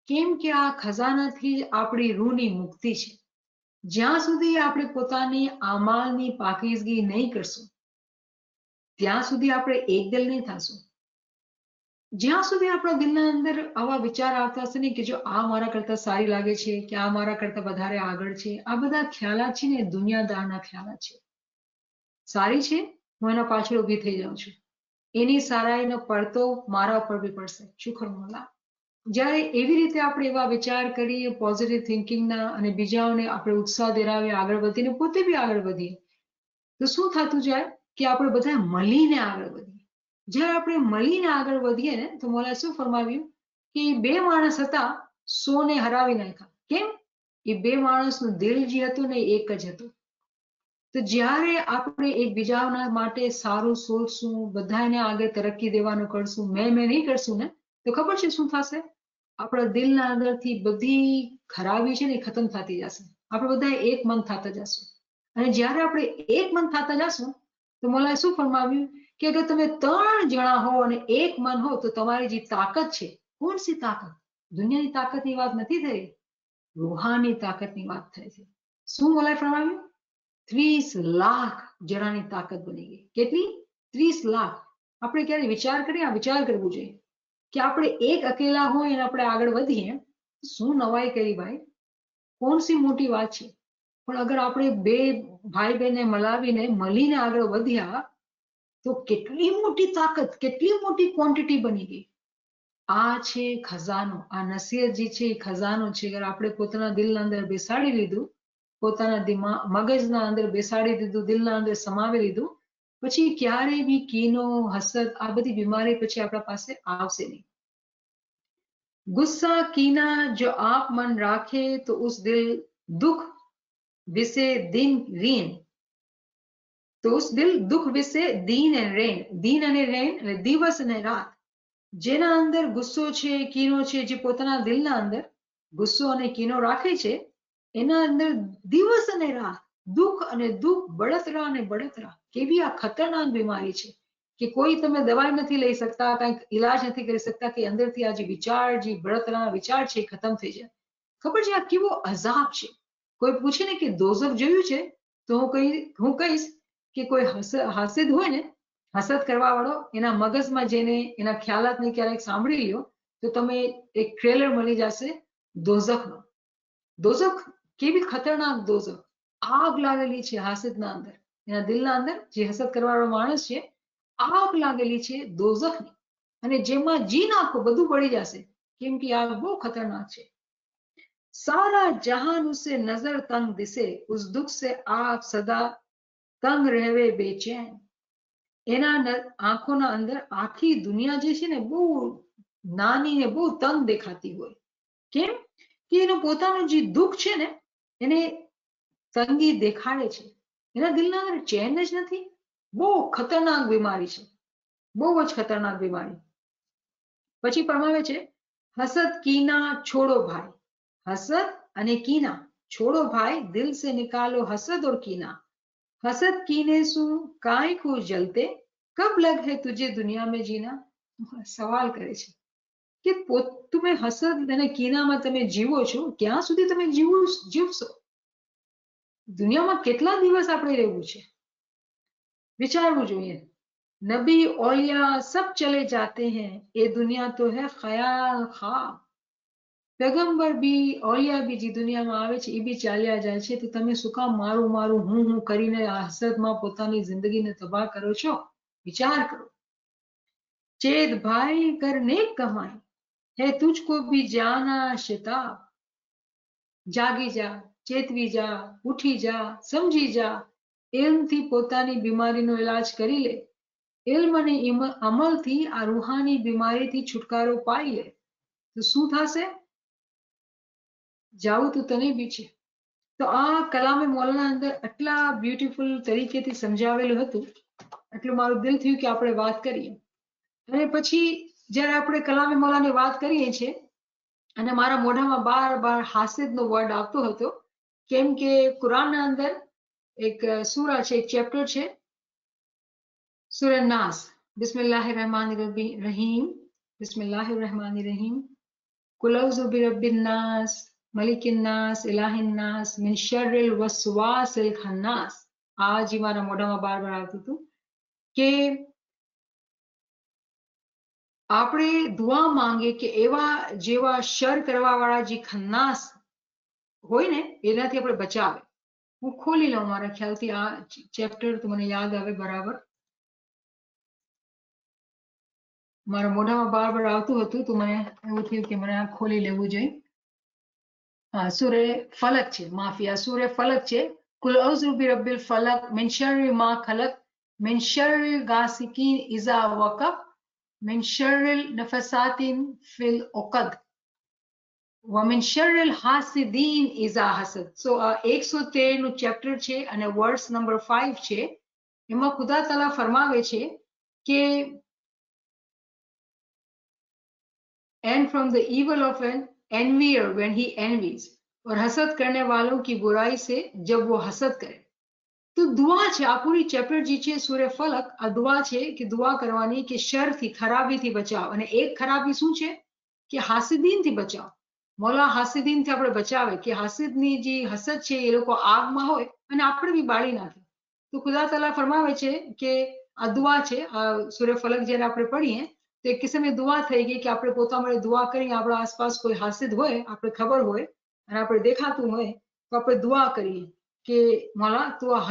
કેમ કે આ ખજાનાથી આપણી રૂહની મુક્તિ છે. જ્યાં સુધી આપણે પોતાની આમાલની પાકીઝગી નહીં કરશું ત્યાં સુધી આપણે એક દિલ નહીં થશું. જ્યાં સુધી આપણા દિલના અંદર આવા વિચાર આવતા હશે ને કે જો આ મારા કરતા સારી લાગે છે, કે આ મારા કરતા વધારે આગળ છે, આ બધા ખ્યાલાત છે ને દુનિયાદારના ખ્યાલાત છે. સારી છે, હું એના પાછળ ઊભી થઈ જાઉં છું. એની સારાઈનો પડતો મારા ઉપર બી પડશે. શુક્ર મોલા. જ્યારે એવી રીતે આપણે એવા વિચાર કરીએ પોઝિટિવ થિંકિંગના અને બીજાઓને આપણે ઉત્સાહ દેરાવીએ, આગળ વધીને પોતે બી આગળ વધીએ, તો શું થતું જાય કે આપણે બધા મળીને આગળ વધીએ. જ્યારે આપણે મળીને આગળ વધીએ ને તો મોલાએ શું ફરમાવ્યું કે બે માણસ હતા, 100 ને હરાવી નાખ્યા. કેમ? એ બે માણસનું દિલ જે હતું ને એક જ હતું. તો જ્યારે આપણે એકબીજાના માટે સારું સોચશું, બધાને આગળ તરક્કી દેવાનું કરશું, મેં નહીં કરશું ને, તો ખબર છે શું થશે? આપણા દિલના અંદરથી બધી ખરાબી છે ને ખતમ થતી જશે. આપણે બધા એક મન થતા જશું. અને જ્યારે આપણે એક મન થતા જશું તો મોલાએ શું ફરમાવ્યું કે અગર તમે 3 જણા હો અને એક મન હો તો તમારી જે તાકાત છે, કોણ સી તાકાત? દુનિયાની તાકાતની વાત નથી થઈ, રૂહાની તાકાતની વાત થાય છે. શું મોલાએ ફરમાવ્યું? 30 લાખ જણાની તાકાત બની ગઈ. કેટલી? 30 લાખ. આપણે ક્યારે વિચાર કરીએ, આ વિચાર કરવું જોઈએ કે આપણે એક અકેલા હોય અને આપણે આગળ વધીએ, શું નવાઈ કરી ભાઈ, કોણ સી મોટી વાત છે. પણ અગર આપણે બે ભાઈ બહેનને મળીને આગળ વધ્યા તો કેટલી મોટી તાકાત, કેટલી મોટી ક્વોન્ટિટી બની ગઈ. આ છે ખજાનો. આ નસીહત જે છે એ ખજાનો છે. અગર આપણે પોતાના દિલના અંદર બેસાડી લીધું, પોતાના મગજના અંદર બેસાડી દીધું, દિલના અંદર સમાવી લીધું, પછી ક્યારેય બી કીનો, હસદ, આ બધી બીમારી પછી આપણા પાસે આવશે નહીં. गुस्सा कीना जो आप मन राखे तो उस दिल दुख विसे दिन रीन. તો ઉસ દિલ દુઃખ વિશે દીન અને રેન. દીન અને રેન એટલે દિવસ અને રાત. જેના અંદર ગુસ્સો છે, કીનો છે, જે પોતાના દિલના અંદર ગુસ્સો અને કીનો રાખે છે, એના અંદર દિવસ અને રાત દુઃખ અને દુઃખ, બળતરા અને બળતરા. કેવી આ ખતરનાક બીમારી છે કે કોઈ તમે દવાઈ નથી લઈ શકતા, કંઈક ઈલાજ નથી કરી શકતા કે અંદરથી આ જે વિચાર, જે બળતરા વિચાર છે એ ખતમ થઈ જાય. ખબર છે આ કેવો અઝાબ છે. કોઈ પૂછે ને કે દોઝખ જોયું છે તો હું કહીશ કે કોઈ હાસિદ હોય ને, હસદ કરવા વાળો, એના મગજમાં જઈને એના ખ્યાલાતને ક્યારેક સાંભળી લ્યો તો તમે એક ટ્રેલર મળી જશે દોઝખનો. દોઝખ કેવી ખતરનાક દોઝખ. આગ લાગેલી છે હાસિદના અંદર, એના દિલના અંદર જે હસદ કરવા વાળો માણસ છે, આગ લાગેલી છે દોઝખની. અને જેમાં જી નાખો બધું બળી જશે. કેમ કે આગ બહુ ખતરનાક છે. सारा जहान उसे नजर तंग दिसे, उस दुख से आप सदा તંગ રહેવે બેચેન. એના આંખોના અંદર આખી દુનિયા જે છે ને બહુ નાની ને બહુ તંગ દેખાતી હોય. કેમ કે એનું પોતાનું જે દુઃખ છે ને એને તંગી દેખાડે છે. એના દિલના અંદર ચેન જ નથી. બહુ ખતરનાક બીમારી છે, બહુ જ ખતરનાક બીમારી. પછી ફરમાવે છે હસદ કીના છોડો ભાઈ, हसद અને कीना छोड़ो भाई, दिल से निकालो हसद और कीना, हसद कीने सु काय को जलते, कब लग है तुझे दुनिया में जीना। સવાલ કરે છે કે તમે હસદ અને કીનામાં તમે જીવો છો, ક્યાં સુધી તમે જીવશો, દુનિયામાં કેટલા દિવસ આપણે રહેવું છે, વિચારવું જોઈએ। नबी औलिया सब चले जाते हैं, ये दुनिया तो है ख्याल ख्वाब। पैगंबर બી ઓલિયા બી જે દુનિયામાં આવે છે એ બી ચાલ્યા જાય છે, તો તમે શું કામ મારું મારું હું કરીને આ હસદમાં પોતાની જિંદગીને તબાહ કરો છો, વિચાર કરો। ચેત ભાઈ કર નેક કમાઈ, હે તુझको भी जाना શિતાબ, જાગી જા, ચેતવી જા, ઉઠી જા, સમજી જા, ઇલ્મથી પોતાની બીમારીનો ઈલાજ કરી લે, ઇલ્મ અને અમલથી આ રૂહાની બીમારીથી છુટકારો પાઈ લે, તો શું થશે, જાવું તો તને બી છે। તો આ કલામે મૌલાના અંદર આટલા બ્યુટીફુલ તરીકેથી સમજાવેલું હતું, એટલું મારું દિલ થયું કે આપણે વાત કરીએ। અને પછી જ્યારે આપણે કલામે મૌલાની વાત કરીએ છીએ અને મારા મોઢામાં બાર હાસિદનો વર્ડ આવતો હતો, કેમ કે કુરાનના અંદર એક સૂરા છે, એક ચેપ્ટર છે, સૂરા નાસ, બિસ્મિલ્લાહિર રહેમાનિર રહીમ, બિસ્મિલ્લાહિર રહેમાનિર રહીમ, કુલ અઉઝુ બિરબ્બિન નાસ, મલિકિન નાસ, ઇલાહિન નાસ, મિન શર્રિલ વસવાસિલ ખન્નાસ। આ જે મારા મોઢામાં બાર આવતું હતું કે આપણે દુઆ માંગીએ કે એવા જેવા શર કરવા વાળા જે ખન્નાસ હોય ને એનાથી આપણે બચાવે। હું ખોલી લઉં, મારા ખ્યાલથી આ ચેપ્ટર તો મને યાદ આવે બરાબર, મારા મોઢામાં બાર આવતું હતું તો મને એવું થયું કે મને આ ખોલી લેવું જોઈએ। હા, સૂરે ફલક છે, માફિયા સૂરે ફલક છે, કુલ અઉઝુ બિરબ્બિલ ફલક, મિન શર્રિ મા ખલક, મિન શર્રિલ ગાસિકિન ઇઝા વકબ, મિન શર્રિલ નફસાતિન ફિલ ઉકદ, વમિન શર્રિલ હાસિદીન ઇઝા હસદ। સો આ 113 નું ચેપ્ટર છે અને વર્સ નંબર 5 છે। એમાં ખુદા તાલા ફરમાવે છે કે and from the evil of an envier when he envies, और हसद करने वालों की बुराई से जब वो हसद करे। तो दुआ છે, આ પૂરી ચેપ્ટર જે છે સૂરે ફલક, આ દુઆ છે કે દુઆ કરવાની કે શરથી, ખરાબીથી બચાવ, અને એક ખરાબી શું છે કે હાસિદીનથી બચાવ। મૌલા હાસિદીનથી આપણે બચાવે કે હાસિદની જે હસદ છે એ લોકો આગમાં હોય અને આપણે બી બાળી નાખે। તો ખુદા તાલા ફરમાવે છે કે આ દુઆ છે, આ સૂરે ફલક જ્યારે આપણે પઢીએ તો એક કિસ્સામાં દુઆ થઈ ગઈ કે આપણે પોતામાં દુઆ કરીએ, આપણા આસપાસ કોઈ હાસિદ હોય, આપણે ખબર હોય અને આપણે દેખાતું હોય તો આપણે દુઆ કરીએ કે મૌલા તું આ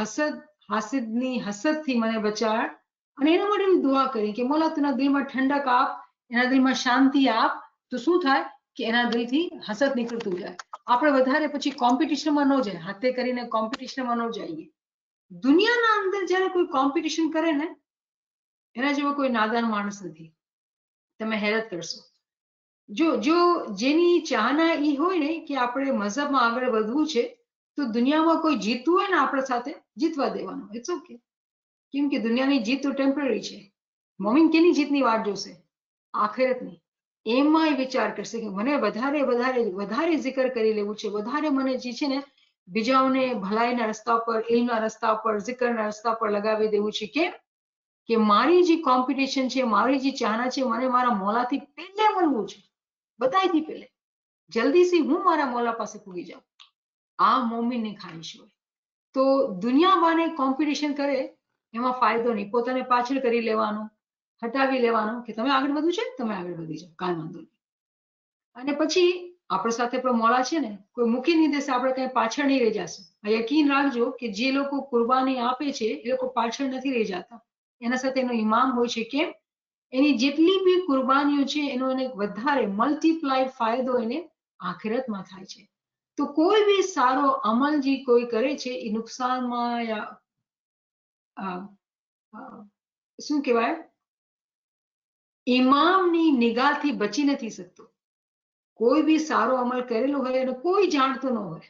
હાસિદની હસદથી મને બચાડ, અને એના માટે દુઆ કરી કે મૌલા તું એના દિલમાં ઠંડક આપ, એના દિલમાં શાંતિ આપ, તો શું થાય કે એના દિલથી હસદ નીકળતું જાય। આપણે વધારે પછી કોમ્પિટિશનમાં ન જાય, હાથે કરીને કોમ્પિટિશનમાં ન જઈએ। દુનિયાના અંદર જ્યારે કોઈ કોમ્પિટિશન કરે ને એના જેવો કોઈ નાદાન માણસ નથી, તમે હેરત કરશો। જો જેની ચાહના ઈ હોય ને કે આપણે મઝહબમાં આગળ વધવું છે, તો દુનિયામાં કોઈ જીતવું હોય ને આપણા સાથે, જીતવા દેવાનું, ઇટ્સ ઓકે, કેમ કે દુનિયાની જીત તો ટેમ્પરરી છે। મોમિન કેની જીતની વાટ જોશે, આખિરતની। એમાંય વિચાર કરશે કે મને વધારે zikr કરી લેવું છે, વધારે મને જે છે ને બીજાઓને ભલાઈના રસ્તા પર, ઇલ્મના રસ્તા પર, zikરના રસ્તા પર લગાવી દેવું છે। કે મારી જે કોમ્પિટિશન છે, મારી જે ચાહના છે, મને મારા મૌલાથી પહેલે મળવું છે, બધાયથી પહેલે, જલ્દીથી હું મારા મૌલા પાસે પૂગી જાઉં। આ મોમિનની ખાહીશ હોય। તો દુનિયાવાને કોમ્પિટિશન કરે એમાં ફાયદો નહીં, પોતાને પાછળ કરી લેવાનું, હટાવી લેવાનું કે તમે આગળ વધવું છે, તમે આગળ વધી જાઓ, કાંઈ વાંધો નહીં। અને પછી આપણી સાથે પણ મૌલા છે ને, કોઈ મૂકી નહીં દેશે, આપણે કઈ પાછળ નહીં રહી જશું। યકીન રાખજો કે જે લોકો કુરબાની આપે છે એ લોકો પાછળ નથી રહી જતા, એના સાથે એનો ઈમામ હોય છે। કેમ? એની જેટલી બી કુરબાનીઓ છે એનો એને વધારે મલ્ટીપ્લાય ફાયદો એને આખિરતમાં થાય છે। તો કોઈ બી સારો અમલ જે કોઈ કરે છે એ નુકસાનમાં યા શું કહેવાય, ઇમામની નિગાહથી બચી નથી શકતો। કોઈ બી સારો અમલ કરેલો હોય અને કોઈ જાણતો ન હોય,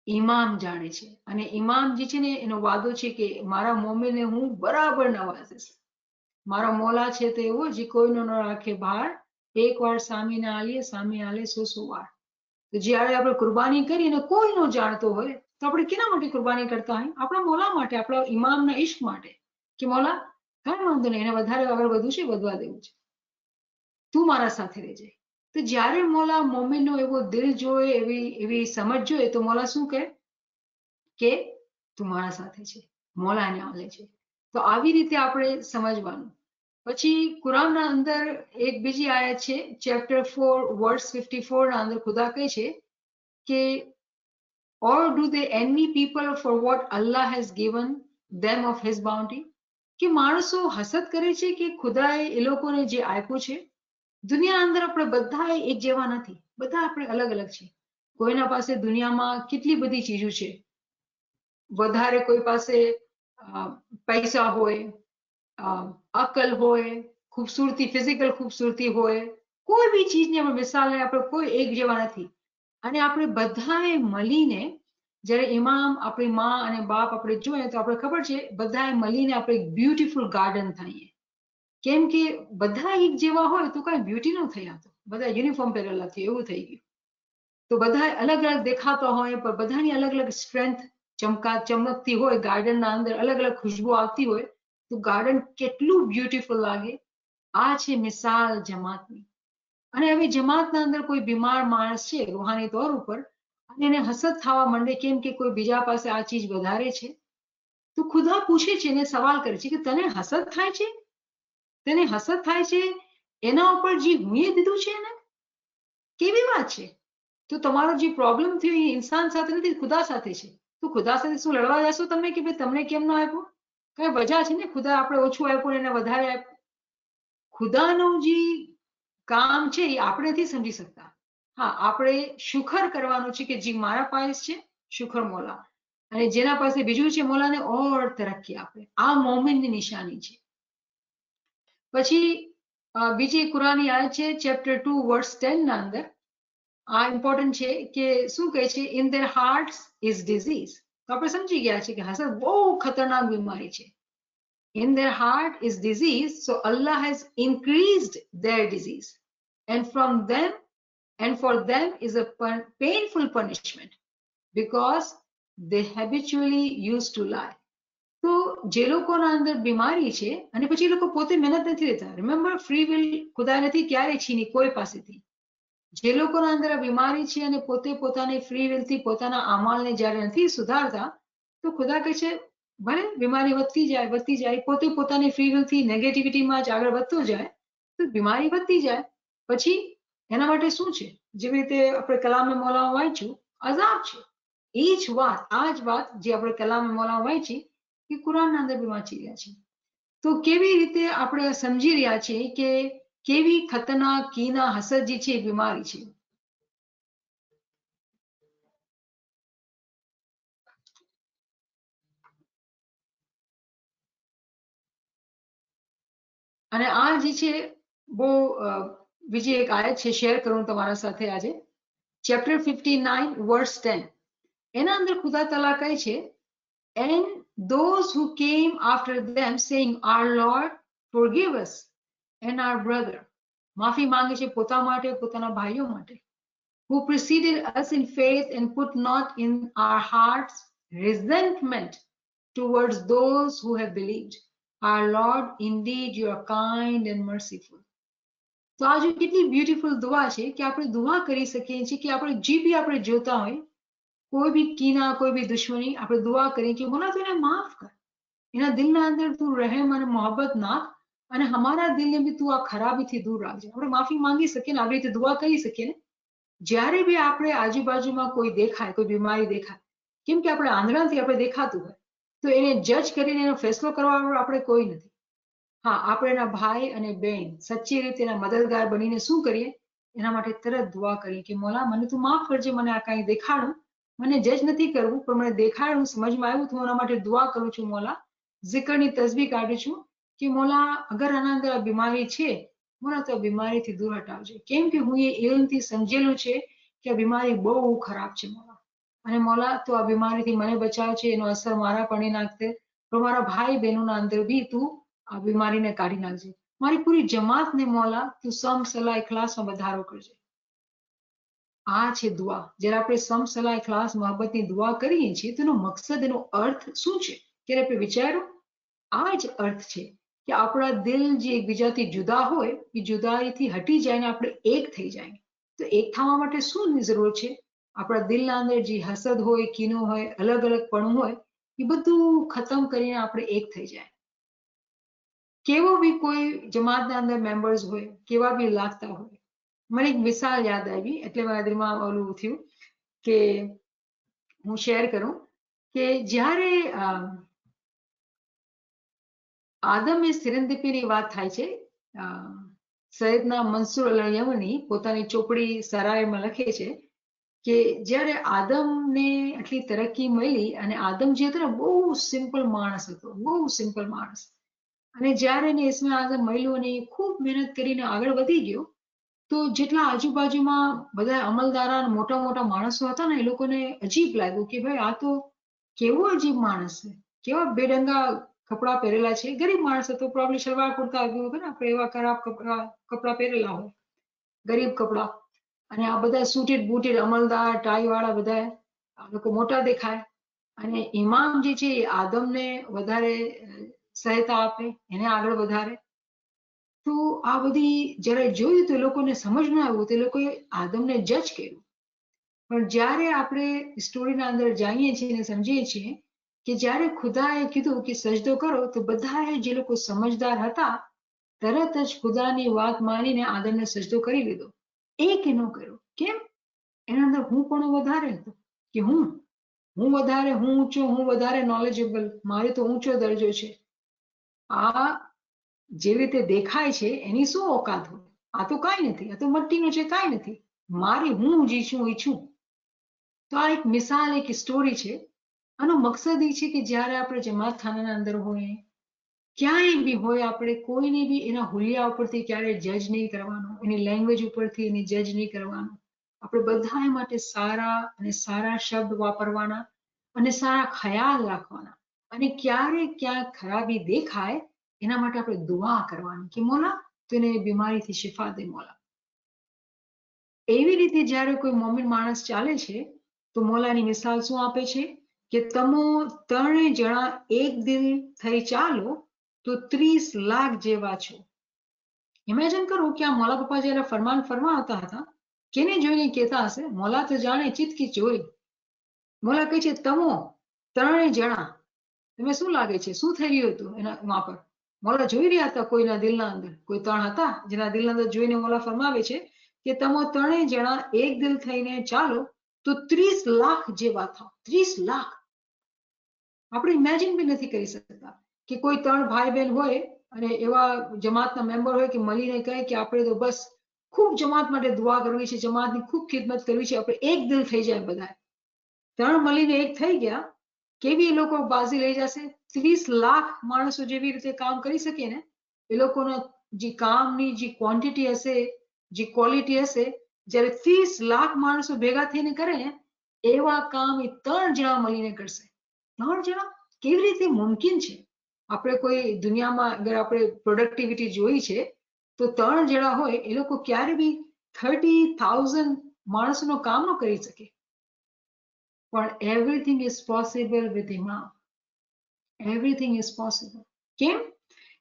ઇમામ જાણે છે, અને ઇમામ જે છે ને એનો વાદો છે કે મારા મોમિનને હું બરાબર નવાઝીશ। મારો મોલા છે તો એવો જે કોઈનો ન રાખે ભાર, એકવાર સામે ના આલીએ સામે આલે 100 વાર. તો જ્યારે આપણે કુરબાની કરીને કોઈ ન જાણતો હોય તો આપણે કેના માટે કુરબાની કરતા હોય? આપણા મોલા માટે, આપણા ઇમામના ઇશ્ક માટે, કે મોલા કાંઈ વાંધો નહીં, એને વધારે આગળ વધવું છે, વધવા દેવું છે, તું મારા સાથે રહેજે. તો જ્યારે મોલા મોમિનનો એવો દિલ જોવે, એવી સમજ જોઈએ, તો મોલા શું કહે કે તું મારા સાથે છે, મોલા એને આલે છે. તો આવી રીતે આપણે સમજવાનું. પછી કુરાનના અંદર એક બીજી આયત છે, ચેપ્ટર 4 વર્સ 54 ના અંદર ખુદા કહે છે કે or do they envy people for what Allah has given them of his bounty? કે માણસો હસદ કરે છે કે ખુદાએ એ લોકોને જે આપ્યું છે. દુનિયા અંદર આપણે બધા એક જેવા નથી, બધા આપણે અલગ અલગ છીએ. કોઈના પાસે દુનિયામાં કેટલી બધી ચીજો છે, વધારે કોઈ પાસે પૈસા હોય, અકલ હોય, ખૂબસૂરતી, ફિઝિકલ ખૂબસૂરતી હોય, કોઈ બી ચીજની આપણે મિસાલ લઈએ, આપણે કોઈ એક જેવા નથી. અને આપણે બધાએ મળીને, જ્યારે ઇમામ, આપણી માં અને બાપ આપણે જોઈએ તો આપણે ખબર છે બધાએ મળીને આપણે એક બ્યુટીફુલ ગાર્ડન થઈએ. કેમ કે બધા એક જેવા હોય તો કઈ બ્યુટી ન થઈ, આવતો બધા યુનિફોર્મ પહેરેલા થયું એવું થઈ ગયું. તો બધા અલગ અલગ દેખાતા હોય પણ બધાની અલગ અલગ સ્ટ્રેન્થ ચમકતી હોય, ગાર્ડનના અંદર અલગ અલગ ખુશ્બુ આવતી હોય, તો ગાર્ડન કેટલું બ્યુટીફુલ લાગે. આ છે મિસાલ જમાતની. અને હવે જમાતના અંદર કોઈ બીમાર માણસ છે રૂહાની તौर ઉપર, અને એને હસદ થવા માંડે કેમ કે કોઈ બીજા પાસે આ ચીજ વધારે છે, તો ખુદા પૂછે છે, એને સવાલ કરે છે કે તને હસદ થાય છે? તેને હસદ થાય છે એના ઉપર જે હું એ દીધું છે એને? કેવી વાત છે? તો તમારો જે પ્રોબ્લેમ થયો એ ઇન્સાન સાથે નથી, ખુદા સાથે છે. તો ખુદા સાથે શું લડવા જશો તમે કે ભાઈ તમને કેમ ન આપ્યું? કઈ વજહ છે ને, ખુદા આપણે ઓછું આપ્યું ને એને વધારે આપ્યું. ખુદાનું જે કામ છે એ આપણે નથી સમજી શકતા. હા, આપણે શુકર કરવાનું છે કે જે મારા પાસે છે, શુકર મોલા, અને જેના પાસે બીજું છે મોલાને ઓર તરક્કી આપે. આ મોમિનની નિશાની છે. પછી બીજી કુરાની આયત છે, ચેપ્ટર 2 વર્સ 10 ના અંદર આ ઇમ્પોર્ટન્ટ છે કે શું કહે છે, in their hearts is disease. તો આપણે સમજી ગયા છે કે હસદ બહુ ખતરનાક બીમારી છે. In their heart is disease, so Allah has increased their disease, and for them is a painful punishment because they habitually used to lie. તો જે લોકોના અંદર બીમારી છે અને પછી એ લોકો પોતે મહેનત નથી લેતા, રિમેમ્બર ફ્રી વિલ ખુદા નથી ક્યારે છીની કોઈ પાસેથી. જે લોકોના અંદર આ બીમારી છે અને પોતે પોતાની ફ્રી વિલથી પોતાના અમાલને જ્યારે નથી સુધારતા, તો ખુદા કહે છે ભલે બીમારી વધતી જાય, પોતે પોતાની ફ્રી વિલથી નેગેટિવિટીમાં જ આગળ વધતો જાય, તો બીમારી વધતી જાય. પછી એના માટે શું છે? જેવી રીતે આપણે કલામે મૌલામાં વાંચ્યું, અઝાબ છે. એ જ વાત, આ જ વાત જે આપણે કલામે મૌલામાં વાંચી એ કુરાનના અંદર બી વાંચી રહ્યા છીએ. તો કેવી રીતે આપણે સમજી રહ્યા છીએ કે કેવી ખતરનાક કીના હસદ જે છે એ બીમારી છે. અને આ જે છે બહુ બીજી એક આયત છે, શેર કરું તમારા સાથે આજે, ચેપ્ટર 59 વર્સ 10. એના અંદર ખુદા તઆલા કહે છે, and those who came after them saying, our Lord, forgive us and our brother, માફી માંગે છે પોતા માટે, પોતાના ભાઈઓ માટે, who preceded us in faith and put not in our hearts resentment towards those who have believed. Our Lord, indeed you are kind and merciful. તો આ જો કેટલી બ્યુટીફુલ દુઆ છે કે આપણે દુઆ કરી શકીએ છીએ કે આપણે જે બી આપણે જોતા હોય, કોઈ બી કીના, કોઈ બી દુશ્મની, આપણે દુઆ કરીએ કે મોલા તું એને માફ કર, એના દિલના અંદર તું રહેમ અને મોહબ્બત નાખ, અને હમારા દિલને બી તું આ ખરાબીથી દૂર રાખજે. આપણે માફી માંગી શકીએ ને, આવી રીતે દુઆ કરી શકીએ ને. જ્યારે બી આપણે આજુબાજુમાં કોઈ દેખાય, કોઈ બીમારી દેખાય, કેમ કે આપણે આંધળાથી આપણે દેખાતું હોય, તો એને જજ કરીને એનો ફેસલો કરવા આપણે કોઈ નથી. હા, આપણે એના ભાઈ અને બહેન સચ્ચી રીતે એના મદદગાર બનીને શું કરીએ, એના માટે તરત દુઆ કરીએ કે મોલા મને તું માફ કરજે, મને આ કાંઈ દેખાડું, મને જજ નથી કરવું પણ મને દેખાડું, સમજમાં આવ્યું, તો એના માટે દુઆ કરું છું મોલા, ઝિકરની તસ્બીહ કાઢું છું કે મોલા અગર આના અંદર આ બીમારી છે, મોલા તો આ બીમારીથી દૂર હટાવજે. કેમ કે હું એ ઇલ્મથી સમજેલું છે કે આ બીમારી બહુ ખરાબ છે મોલા, અને મોલા તો આ બીમારીથી મને બચાવ છે, એનો અસર મારા પર નહીં નાખતે, પણ મારા ભાઈ બહેનોના અંદર બી તું આ બીમારીને કાઢી નાખજે. મારી પૂરી જમાતને મોલા તું સમ સલા ઇખલાસમાં વધારો કરજે. આ છે દુઆ. જ્યારે આપણે સમ સલા ઇખલાસ મોહબ્બતની દુઆ કરીએ છીએ તેનો મકસદ, એનો અર્થ શું છે? ત્યારે આપણે વિચારો, આ જ અર્થ છે કે આપણા દિલ જે એકબીજાથી જુદા હોય એ જુદાઈથી હટી જાય ને આપણે એક થઈ જાય. તો એક થવા માટે શું જરૂર છે? આપણા દિલના અંદર જે હસદ હોય, કીનો હોય, અલગ અલગપણું હોય એ બધું ખતમ કરીને આપણે એક થઈ જાય. કેવો બી કોઈ જમાતના અંદર મેમ્બર્સ હોય, કેવા બી લાગતા હોય. મને એક મિસાલ યાદ આવી એટલે મારા દિલમાં ઓલું થયું કે હું શેર કરું કે જ્યારે આદમ એ સિરંદપીની વાત થાય છે. સૈયદના મંસૂર અલ યમની પોતાની ચોપડી સરાયમાં લખે છે કે જ્યારે આદમને આટલી તરક્કી મળી અને આદમ જે હતો ને બહુ સિમ્પલ માણસ હતો, બહુ સિમ્પલ માણસ. અને જ્યારે એને ઇસ્મે આઝમ મળ્યું અને ખૂબ મહેનત કરીને આગળ વધી ગયો તો જેટલા આજુબાજુમાં બધા અમલદારા મોટા મોટા માણસો હતા ને એ લોકોને અજીબ લાગ્યું કે ભાઈ આ તો કેવો અજીબ માણસ છે, કેવા બેડંગા કપડાં પહેરેલા છે. ગરીબ માણસ હતો, પ્રોબ્લી સલવાર કુર્તા આવ્યું હોય ને આપણે એવા ખરાબ કપડાં પહેરેલા હોય, ગરીબ કપડાં. અને આ બધા સૂટેડ બૂટેડ અમલદાર ટાઈ વાળા બધા આ લોકો મોટા દેખાય. અને ઇમામ જે છે એ આદમને વધારે સહાયતા આપે, એને આગળ વધારે. તો આ બધી જ્યારે જોયું તો એ લોકોને સમજ ન આવ્યું તો એ લોકોએ આદમને જજ કર્યું. પણ જ્યારે આપણે સ્ટોરીના અંદર જાણીએ છીએ અને સમજીએ છીએ કે જ્યારે ખુદાએ કીધું કે સજદો કરો તો બધાએ જે લોકો સમજદાર હતા તરત જ ખુદાની વાત માનીને આદમને સજદો કરી લીધો. એક ન કર્યો. કેમ? એના અંદર હું પણ વધારે હતો કે હું વધારે, હું ઊંચો, હું વધારે નોલેજેબલ, મારે તો ઊંચો દરજ્જો છે. આ જેવી રીતે દેખાય છે એની શું ઓકાત હોય? આ તો કાંઈ નથી, આ તો મટ્ટીનું છે, કાંઈ નથી. મારી હું જે છું એ છું. તો આ એક મિસાલ, એક સ્ટોરી છે. આનો મકસદ એ છે કે જ્યારે આપણે જમાત ખાનાના અંદર હોય, ક્યાંય બી હોય, આપણે કોઈને બી એના હુલિયા ઉપરથી ક્યારેય જજ નહીં કરવાનો, એની લેંગ્વેજ ઉપરથી એની જજ નહીં કરવાનું. આપણે બધા માટે સારા અને સારા શબ્દ વાપરવાના અને સારા ખ્યાલ રાખવાના. અને ક્યારેક ક્યાંક ખરાબી દેખાય એના માટે આપણે દુઆ કરવાની કે મોલા તેને બીમારીથી શિફા દે મોલા. એવી રીતે જ્યારે કોઈ મોમિન માણસ ચાલે છે તો મોલાની મિસાલ શું આપે છે કે તમો ત્રણે જણા એક દિલ થઈ ચાલો તો 30 લાખ જેવા છો. ઇમેજિન કરો કે આ મોલા પપ્પા જ્યારે ફરમાન ફરમાવતા હતા, કેને જોઈને કહેતા હશે? મોલા તો જાણે ચિતકી ચોરી. મોલા કહે છે તમો ત્રણે જણા. તમે શું લાગે છે શું થઈ રહ્યું હતું એના વહાં પર? મોલા જોઈ રહ્યા હતા કોઈના દિલના અંદર, કોઈ ત્રણ હતા જેના દિલના અંદર જોઈને મોલા ફરમાવે છે કે તમે ત્રણેય જણા એક દિલ થઈને ચાલો તો 30 લાખ જેવા થાવ. 30 લાખ. આપણે ઇમેજિન બી નથી કરી શકતા કે કોઈ ત્રણ ભાઈ બહેન હોય અને એવા જમાતના મેમ્બર હોય કે મળીને કહે કે આપણે તો બસ ખૂબ જમાત માટે દુઆ કરવી છે, જમાતની ખૂબ ખિદમત કરવી છે, આપણે એક દિલ થઈ જાય બધા. ત્રણ મળીને એક થઈ ગયા, કેવી એ લોકો બાજી લઈ જશે? 30 લાખ માણસો જેવી રીતે કામ કરી શકે ને એ લોકોના જે કામની જે ક્વોન્ટિટી હશે, જે ક્વોલિટી હશે, જ્યારે 30 લાખ માણસો ભેગા થઈને કરે ને એવા કામ એ ત્રણ જણા મળીને કરશે. 3 જણા કેવી રીતે મુમકિન છે? આપણે કોઈ દુનિયામાં અગર આપણે પ્રોડક્ટિવિટી જોઈ છે તો 3 જણા હોય એ લોકો ક્યારે બી 30,000 માણસોનું કામ ન કરી શકે. પણ everything is possible with Imam. Everything is possible. કેમ?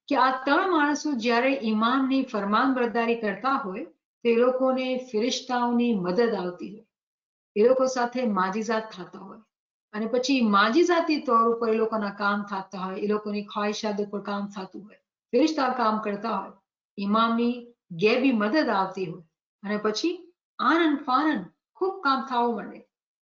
કે આ ત્રણ માણસો જ્યારે ઇમામની ફરમાનબરદારી કરતા હોય તો એ લોકોને ફિરિશ્તાઓની મદદ આવતી હોય, એ લોકો સાથે માજીઝાત થતા હોય અને પછી માજીઝાતી તौर ઉપર એ લોકોના કામ થતા હોય, એ લોકોની ખ્વાહિશાત ઉપર કામ થતું હોય, ફિરિશ્તા કામ કરતા હોય, ઇમામની ગેબી મદદ આવતી હોય અને પછી આનંદ ફાનંદ ખૂબ કામ થવા માંડે.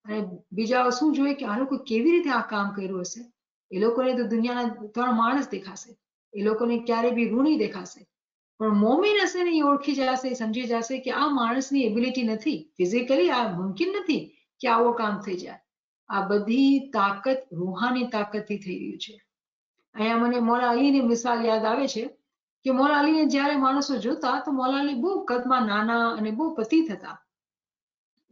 અને બીજા શું જોઈએ કે આ લોકો કેવી રીતે આ કામ કર્યું હશે? એ લોકોને તો દુનિયાના ત્રણ માણસ દેખાશે, એ લોકોને ક્યારે બી ઋણી દેખાશે. પણ મોમીન હશે ને એ ઓળખી જશે, સમજી જશે કે આ માણસની એબિલિટી નથી, ફિઝિકલી આ મુમકિન નથી કે આવો કામ થઈ જાય. આ બધી તાકાત રૂહાની તાકાતથી થઈ રહ્યું છે. અહીંયા મને મૌલા અલીની મિસાલ યાદ આવે છે કે મૌલા અલીને જ્યારે માણસો જોતા તો મૌલા અલી બહુ કદમાં નાના અને બહુ પતિત હતા.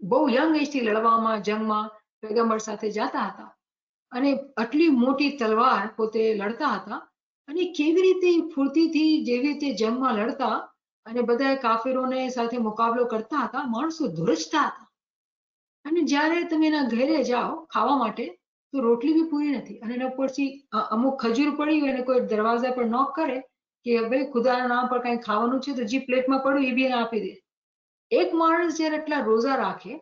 બહુ યંગ એજથી લડવામાં, જંગમાં પૈગંબર સાથે જતા હતા અને આટલી મોટી તલવાર પોતે લડતા હતા અને કેવી રીતે ફૂર્તીથી જેવી રીતે જંગમાં લડતા અને બધા કાફિરોને સાથે મુકાબલો કરતા હતા, માણસો ધ્રુજતા હતા. અને જ્યારે તમે એના ઘરે જાઓ ખાવા માટે તો રોટલી બી પૂરી નથી, અને એના પછી અમુક ખજૂર પડી હોય અને કોઈ દરવાજા પર નોક કરે કે ભાઈ ખુદાના નામ પર કઈ ખાવાનું છે, તો જે પ્લેટમાં પડ્યું એ બી એને આપી દે. એક માણસ જયારે એટલા રોજા રાખે,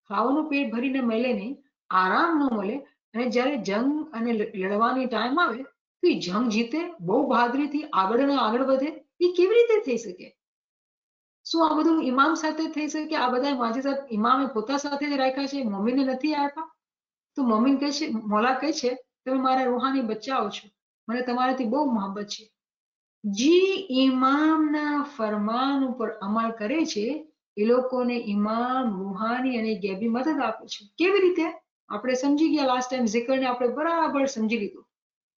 ખાવાનું પેટ ભરીને મળે નહીં, આરામ ન મળે, અને જ્યારે જંગ અને લડવાની ટાઈમ આવે તો એ જંગ જીતે, બહુ બહાદુરીથી આગળ અને આગળ વધે, એ કેવી રીતે થઈ શકે? શું આ બધું ઇમામ સાથે થઈ શકે? આ બધા માજીઝાત ઇમામે પોતા સાથે જ રાખ્યા છે, મમ્મીને નથી આપ્યા? તો મમ્મી કહે છે, મોલા કહે છે, તમે મારા રૂહાની બચ્ચાઓ છો, મને તમારાથી બહુ મોહબ્બત છે. જે ઇમામના ફરમાન ઉપર અમલ કરે છે એ લોકોને ઇમામ રૂહાની અને ગેબી મદદ આપે છે. કેવી રીતે? આપણે સમજી ગયા લાસ્ટ ટાઈમ ઝિકરને આપણે બરાબર સમજી લીધું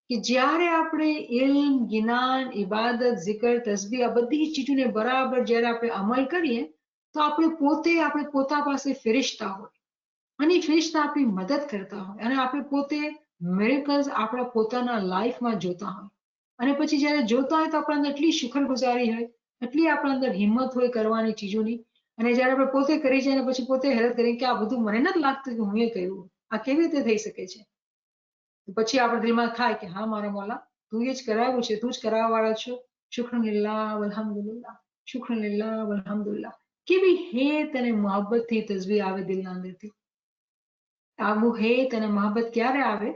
કે જ્યારે આપણે ઇલ્મ, જ્ઞાન, ઇબાદત, ઝિકર, તસ્બીહ આ બધી ચીજોને બરાબર જ્યારે આપણે અમલ કરીએ તો આપણે પોતા પાસે ફેરિશ્તા હોય અને ફેરિશ્તા આપણી મદદ કરતા હોય, અને આપણે પોતે મિરેકલ્સ આપણા પોતાના લાઈફમાં જોતા હોય. અને પછી જ્યારે જોતા હોય તો આપણા અંદર એટલી શુક્રગુજારી હોય, એટલી આપણા અંદર હિંમત હોય કરવાની ચીજોની, અને જ્યારે આપણે પોતે કરી જાય પછી પોતે હેરાન કરીએ કે આ બધું મને નથી લાગતું કે હું એ કર્યું, આ કેવી રીતે થઈ શકે છે? પછી આપણા દિલમાં થાય કે હા મારા મોલા, તું એ જ કરાવ્યું છે, તું જ કરાવવા વાળા છો. શુક્રનિલ્લાહ વલહમદુલિલ્લાહ, શુક્રનિલ્લાહ વલહમદુલિલ્લાહ. કેવી હેત અને મોહબ્બતથી તસ્બીહ આવે દિલના અંદરથી. આવું હેત અને મોહબ્બત ક્યારે આવે?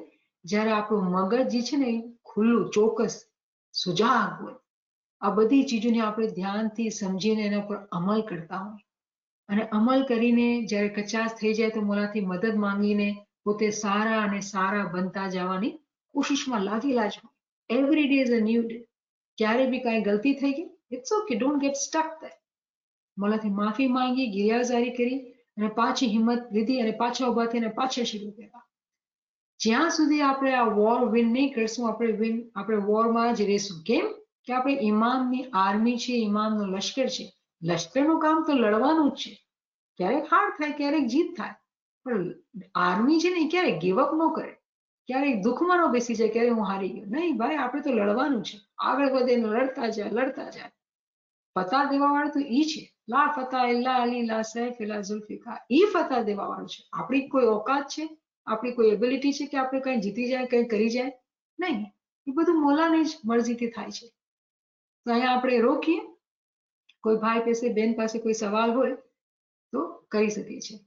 જ્યારે આપણું મગજ જે છે ને એ ખુલ્લું, ચોક્કસ, સુજાગ હોય. આ બધી ચીજોને આપણે ધ્યાનથી સમજીને એના પર અમલ કરતા હોય, અને અમલ કરીને જ્યારે કચાશ થઈ જાય તો મોલાથી મદદ માંગીને પોતે સારા અને સારા બનતા જવાની કોશિશમાં લાગેલા જ હોય. Every day is a new day. ક્યારે બી કાંઈ ગલતી થઈ ગઈ, it's okay, don't get stuck there. મોલાથી માફી માંગી, ગિરિયાઝારી કરી, અને પાછી હિંમત લીધી અને પાછા ઉભા થઈને પાછા શરૂ કર્યા. જ્યાં સુધી આપણે આ વોર વિન નહીં કરશું, આપણે વોરમાં જ રહેશું. કેમ? કે આપણે ઇમામની આર્મી છે, ઇમામનો લશ્કર છે. લશ્કરનું કામ તો લડવાનું જ છે. ક્યારેક હાર થાય, ક્યારેક જીત થાય, પણ આર્મી છે ને ક્યારેક ગીવઅપ ન કરે, ક્યારેક દુઃખમાં ન બેસી જાય, ક્યારે હું હારી ગયો. નહીં ભાઈ, આપણે તો લડવાનું છે. આગળ વધે, લડતા જાય, લડતા જાય. ફતહ દેવા વાળું તો ઈ છે. લા ફતહ ઇલ્લા અલી લા સૈફ ઇલ્લા ઝુલ્ફિકાર. ઈ ફતહ દેવા વાળું છે. આપણી કોઈ ઓકાત છે, આપણી કોઈ એબિલિટી છે કે આપણે કઈ જીતી જાય, કઈ કરી જાય? નહીં. એ બધું મોલાની જ મરજીથી થાય છે. તો અહીંયા આપણે રોકીએ. કોઈ ભાઈ પાસે, બેન પાસે કોઈ સવાલ હોય તો કરી શકીએ છીએ.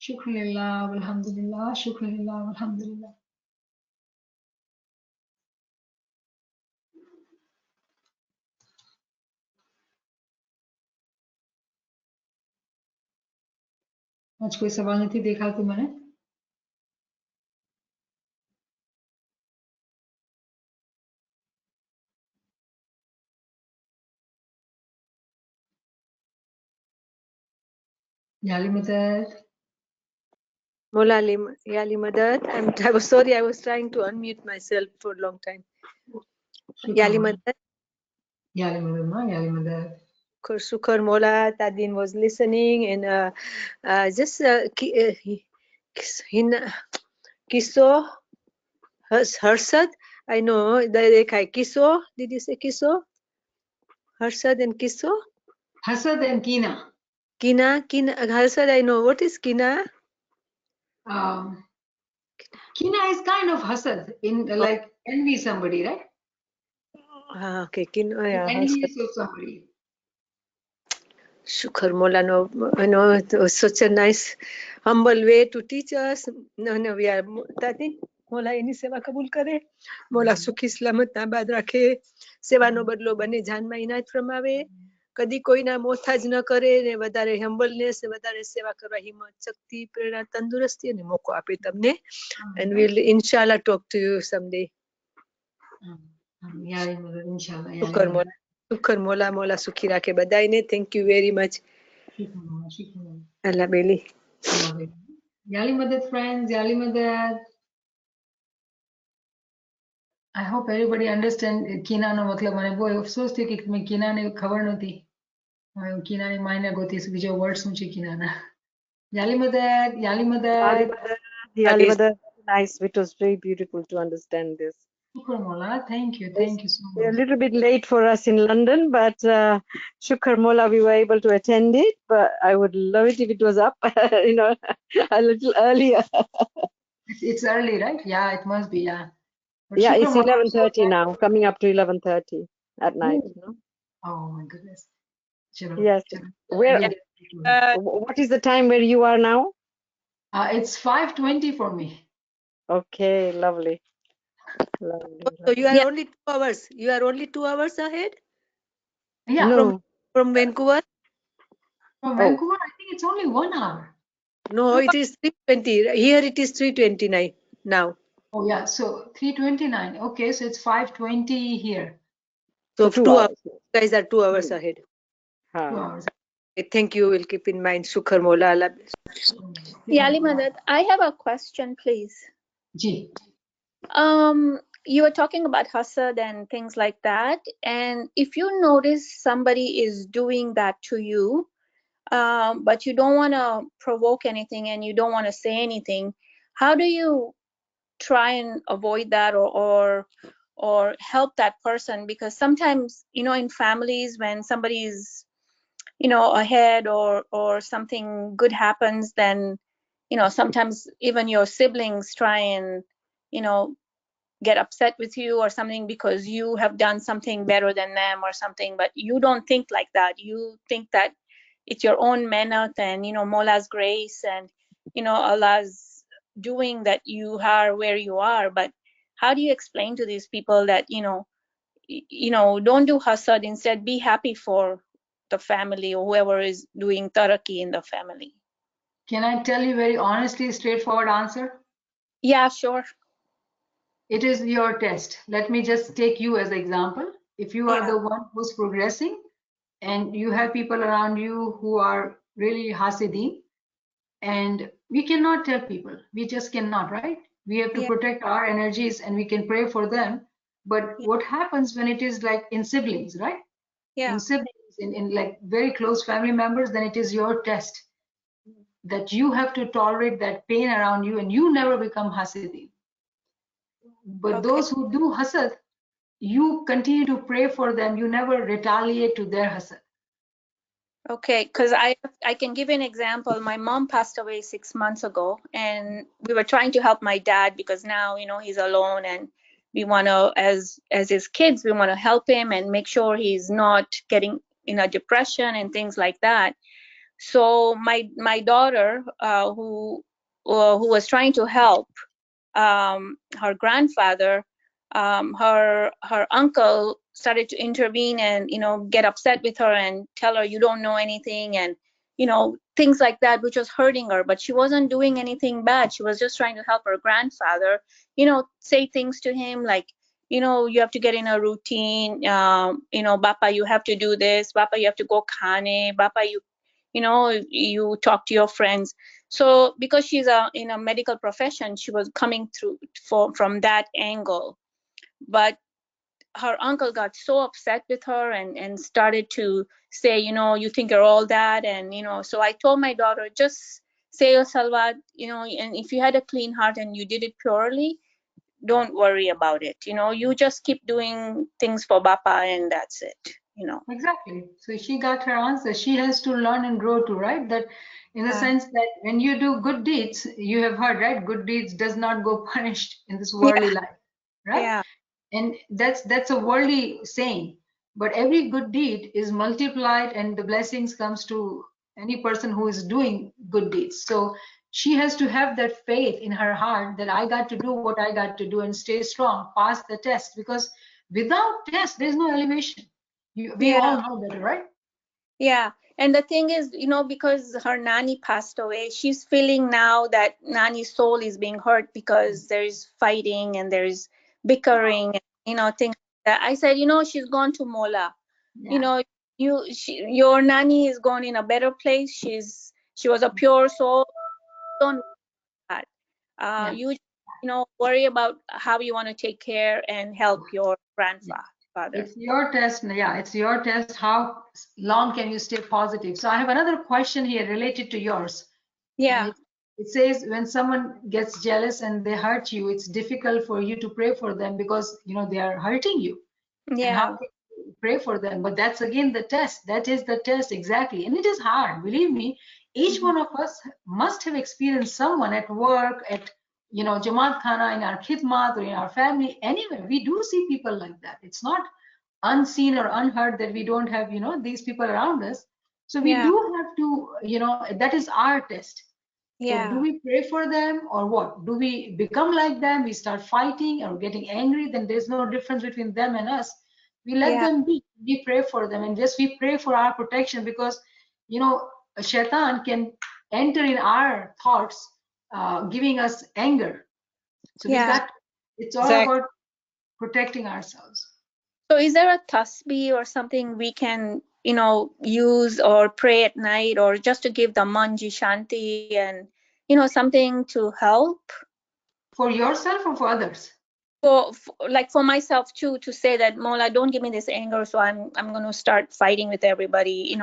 શુક્રિલ્લાહ અલ્હમ્દુલિલ્લાહ, શુક્રિલ્લાહ અલ્હમ્દુલિલ્લાહ. આજ કોઈ સવાલ નથી દેખાતું મને. યાલી મદદ. Mola Yali Madad. I was sorry, I was trying to unmute myself for a long time. Yali Madad. યાલી મદદ માં, યાલી મદદ. Shukr Mola, Tadin was listening, and just Kiso Harsad. I know Kiso. Did you say Kiso? Harsad and Kiso? Hasad and Kina. Kina. Harsad, I know. What is Kina? Kina is kind of hasad, in like envy somebody, right? Okay, Kina. Yeah, Envious of somebody. Shukr Mola, no, it was such a nice, humble way to teach us. No, we are Tati. મોલા એની સેવા કબૂલ કરે, મોલા સુખી સલામત આબાદ રાખે, સેવાનો બદલો બને જાનમાં ઇનાયત ફરમાવે, કદી કોઈના મોથાજ ન કરે, ને વધારે હમ્બલનેસ, વધારે સેવા કરવા હિંમત, શક્તિ, પ્રેરણા, તંદુરસ્તી અને મોકો આપે તમને. And we'll inshallah talk to you someday. Shukar મોલા, મોલા સુખી રાખે બધાયને. Thank you very much. Allah Beli. Yali Madad friends, Yali Madad. I hope everybody understand Kina નો મતલબ. મને બહુ અફસોસ થયો કે મેં કીનાને ખબર નહોતી. હવે હું કીનાની માયને ગોતીશ બીજો વર્ડ શું છે કીનાના. યાલી મદદ, યાલી મદદ. Yali Madad. Nice. It was very beautiful to understand this. Shukr Mola. Thank you so They're a much. little bit late for us in London, but Shukr Mola, we were able to attend it. But I would love it if it was up, a little earlier. It's early, right? Yeah, it must be. Yeah. But Yeah, Shukr it's Mola, I'm so 11:30 glad. now, coming up to 11:30 at night. Ooh. Oh my goodness. Chalo, Yes. chalo. Where? Yeah. What is the time where you are now? It's 5:20 for me. Okay, lovely. So you are Yeah. only 2 hours. You are only 2 hours ahead Yeah. No. from Vancouver? From Oh, Vancouver, I think it's only 1 hour. No, it is 3:20. Here it is 3:29 now. Oh yeah. So 3:29. Okay. So it's 5:20 here. So so 2 2 hours. hours. You guys are 2 hours ahead. 2 hours. Okay, thank you. We'll keep in mind. Shukr Mola. Allah bless. Yali Madad, I have a question, please. Ji. You were talking about hasad and things like that, and if you notice somebody is doing that to you, but you don't want to provoke anything and you don't want to say anything, how do you try and avoid that, or help that person? Because sometimes, in families, when somebody is ahead, or something good happens, then sometimes even your siblings try and get upset with you or something because you have done something better than them or something, but you don't think like that. You think that it's your own mehnat and Mola's grace and Allah's doing that you are where you are. But how do you explain to these people that don't do hasad, instead be happy for the family or whoever is doing taraqi in the family? Can I tell you very honestly, straightforward answer? Yeah, sure. It is your test. Let me just take you as an example. If you are Yeah. the one who's progressing and you have people around you who are really hasidin, and we cannot tell people, we just cannot, right? We have to Yeah. protect our energies and we can pray for them. But Yeah. what happens when it is like in siblings, right? In Yeah. siblings, in like very close family members, then it is your test that you have to tolerate that pain around you and you never become hasidin. But Okay. those who do hasad, you continue to pray for them. You never retaliate to their hasad. Okay, because I can give you an example. My mom passed away 6 months ago, and we were trying to help my dad because now he's alone, and we want to, as his kids, we want to help him and make sure he's not getting in a depression and things like that. So my daughter, who was trying to help her grandfather, her uncle started to intervene and get upset with her and tell her you don't know anything, and things like that, which was hurting her. But she wasn't doing anything bad. She was just trying to help her grandfather, say things to him like, you have to get in a routine, Bapa, you have to do this, Bapa, you have to go khane, Bapa, you talk to your friends. So because she's in a medical profession, she was coming through from that angle. But her uncle got so upset with her and started to say, you think you're all that. And, so I told my daughter, just say your salawat, and if you had a clean heart and you did it purely, don't worry about it. You just keep doing things for Bapa and that's it. Exactly. So she got her answer. She has to learn and grow too, right? That in the sense that when you do good deeds, you have heard, right? Good deeds does not go punished in this worldly life, right? Yeah. And that's a worldly saying. But every good deed is multiplied and the blessings comes to any person who is doing good deeds. So she has to have that faith in her heart that I got to do what I got to do and stay strong, pass the test, because without test, there's no elevation. We Yeah. all know that, right? Yeah. And the thing is, because her nanny passed away, she's feeling now that nanny's soul is being hurt because there's fighting and there's bickering, and, things like that. I said, she's gone to Mola. Yeah. Your nanny is gone in a better place. She was a pure soul. Don't worry about that. Yeah. You worry about how you want to take care and help your grandfather. It's your test. Yeah, it's your test. How long can you stay positive? So I have another question here related to yours. Yeah. It says when someone gets jealous and they hurt you, it's difficult for you to pray for them because they are hurting you. And Yeah. how can you pray for them? But that's again the test. That is the test exactly. And it is hard. Believe me, each one of us must have experienced someone at work, at Jamaat Khana, in our khidmat, or in our family, anywhere. We do see people like that. It's not unseen or unheard that we don't have these people around us. So we Yeah. do have to that is our test. So Yeah. do we pray for them or what? Do we become like them? We start fighting or getting angry, then there's no difference between them and us. We let Yeah. them be. We pray for them, and just we pray for our protection, because a shaitan can enter in our thoughts, giving us anger. So Yeah. it's all Exactly. about protecting ourselves. So is there a tasbih or something we can, use or pray at night, or just to give the manji shanti and, something to help? For yourself or for others? For myself too, to say that, Mola, don't give me this anger, so I'm going to start fighting with everybody.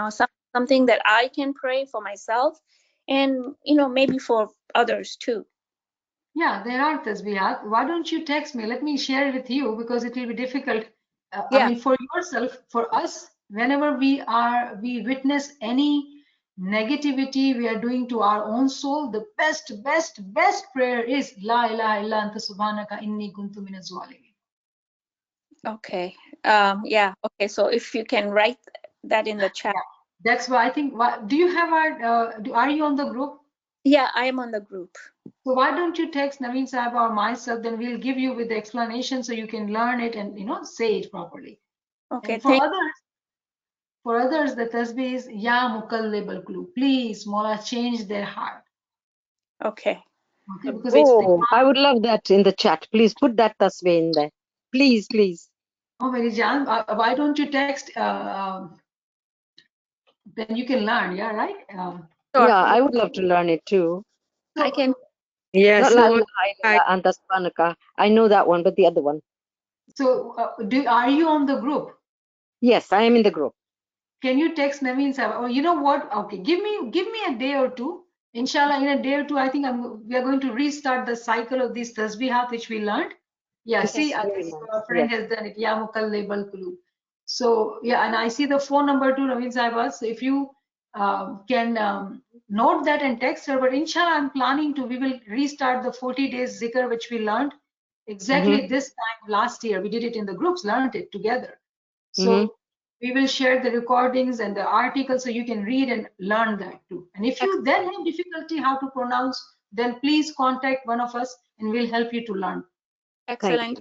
Something that I can pray for myself, and maybe for others too. Yeah, there are tasbihat. Why don't you text me? Let me share it with you, because it will be difficult. Yeah. I mean, for yourself, for us, whenever we witness any negativity we are doing to our own soul, the best prayer is La ilaha illa anta subhanaka inni kuntu minaz zalimin. Okay. Yeah. Okay. So if you can write that in the chat. Yeah, that's why I think. Do you have are you on the group? Yeah, I am on the group. So why don't you text Naveen Sahib or myself? Then we'll give you with the explanation, so you can learn it and say it properly. Okay. And for others, the tasbih is Ya Mukallib al-Qulub. Please, Mola, change their heart. Okay. Okay, because Oh, I would love that in the chat. Please put that tasbih in there. Please, please. oh, Mary Jan, why don't you text? Then you can learn. Yeah, right. Sure. Yeah, I would love to learn it too. I can. Yes, Not La Lord. ilaha illa anta subhanaka. I know that one, but the other one. So, are you on the group? Yes, I am in the group. Can you text Naveen Sahib? Oh, you know what? Okay, give me a day or two. Inshallah, in a day or two, I think we are going to restart the cycle of these tasbihat which we learned. Yeah, This see, is I very see nice. our friend Yes. has done it. Ya Mukallib al-Qulub. So yeah, and I see the phone number too, Naveen Sahib. So if you can note that and text her. But inshallah, I'm planning to. We will restart the 40 days zikr which we learned exactly this time last year. We did it in the groups, learned it together. So we will share the recordings and the articles so you can read and learn that too. And if you then have difficulty how to pronounce, then please contact one of us and we'll help you to learn. Excellent.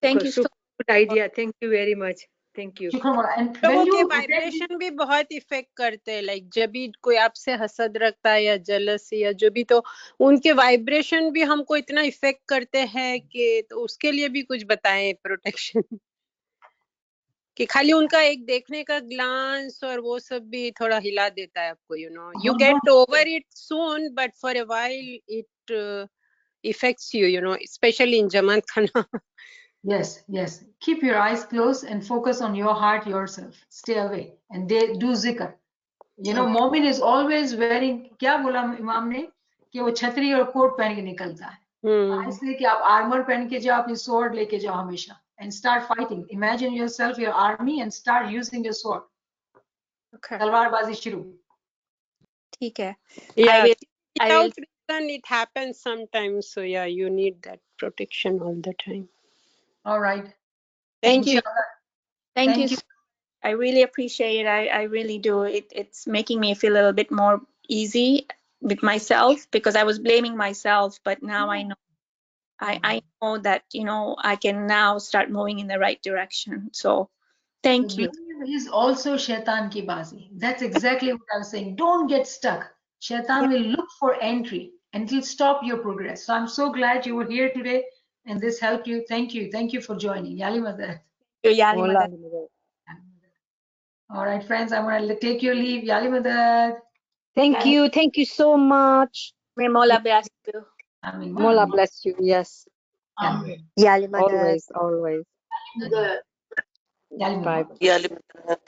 Thank you so Good idea. Thank you very much. Thank you. Shukran Mola. And लोगों when के you वाइब्रेशन भी बहुत इफेक्ट करते हैं, लाइक जब भी कोई आपसे हसद रखता है या जलस या जो भी, तो उनके वाइब्रेशन भी हमको इतना इफेक्ट करते हैं कि तो उसके लिए भी कुछ बताएं प्रोटेक्शन कि खाली उनका एक देखने का ग्लांस और वो सब भी थोड़ा हिला देता है आपको, you get over it soon but for a while it affects you specially in jamatkhana. Yes. Keep your eyes closed and focus on your heart yourself. Stay away and they do zikr. Momin is always wearing, क्या बोला इमाम ने, कि वो छतरी और कोट पहन के निकलता है. इसलिए कि आप आर्मर पहन के जाओ, अपनी sword लेके जाओ हमेशा and start fighting. Imagine yourself your army and start using your sword. Okay. तलवारबाजी शुरू. ठीक है. Yeah, I will. without reason it happens sometimes, so yeah, you need that protection all the time. All right. Thank you. Inshallah. Thank you. you. I really appreciate it. I really do. It's making me feel a little bit more easy with myself, because I was blaming myself, but now I know. I know that I can now start moving in the right direction. So thank you. Blame is also shaitan ki bazi. That's exactly what I was saying. Don't get stuck. Shaitan will look for entry and it will stop your progress. So I'm so glad you were here today and this helped you. Thank you. Thank you for joining. Yali Madad. Yali Madad. All right, friends, I'm going to take your leave. Yali Madad. Thank you so much. May Mola bless you. Amin. Mola bless you. Yes. Amin. Always. Yali Madad. Bye. Yali Madad.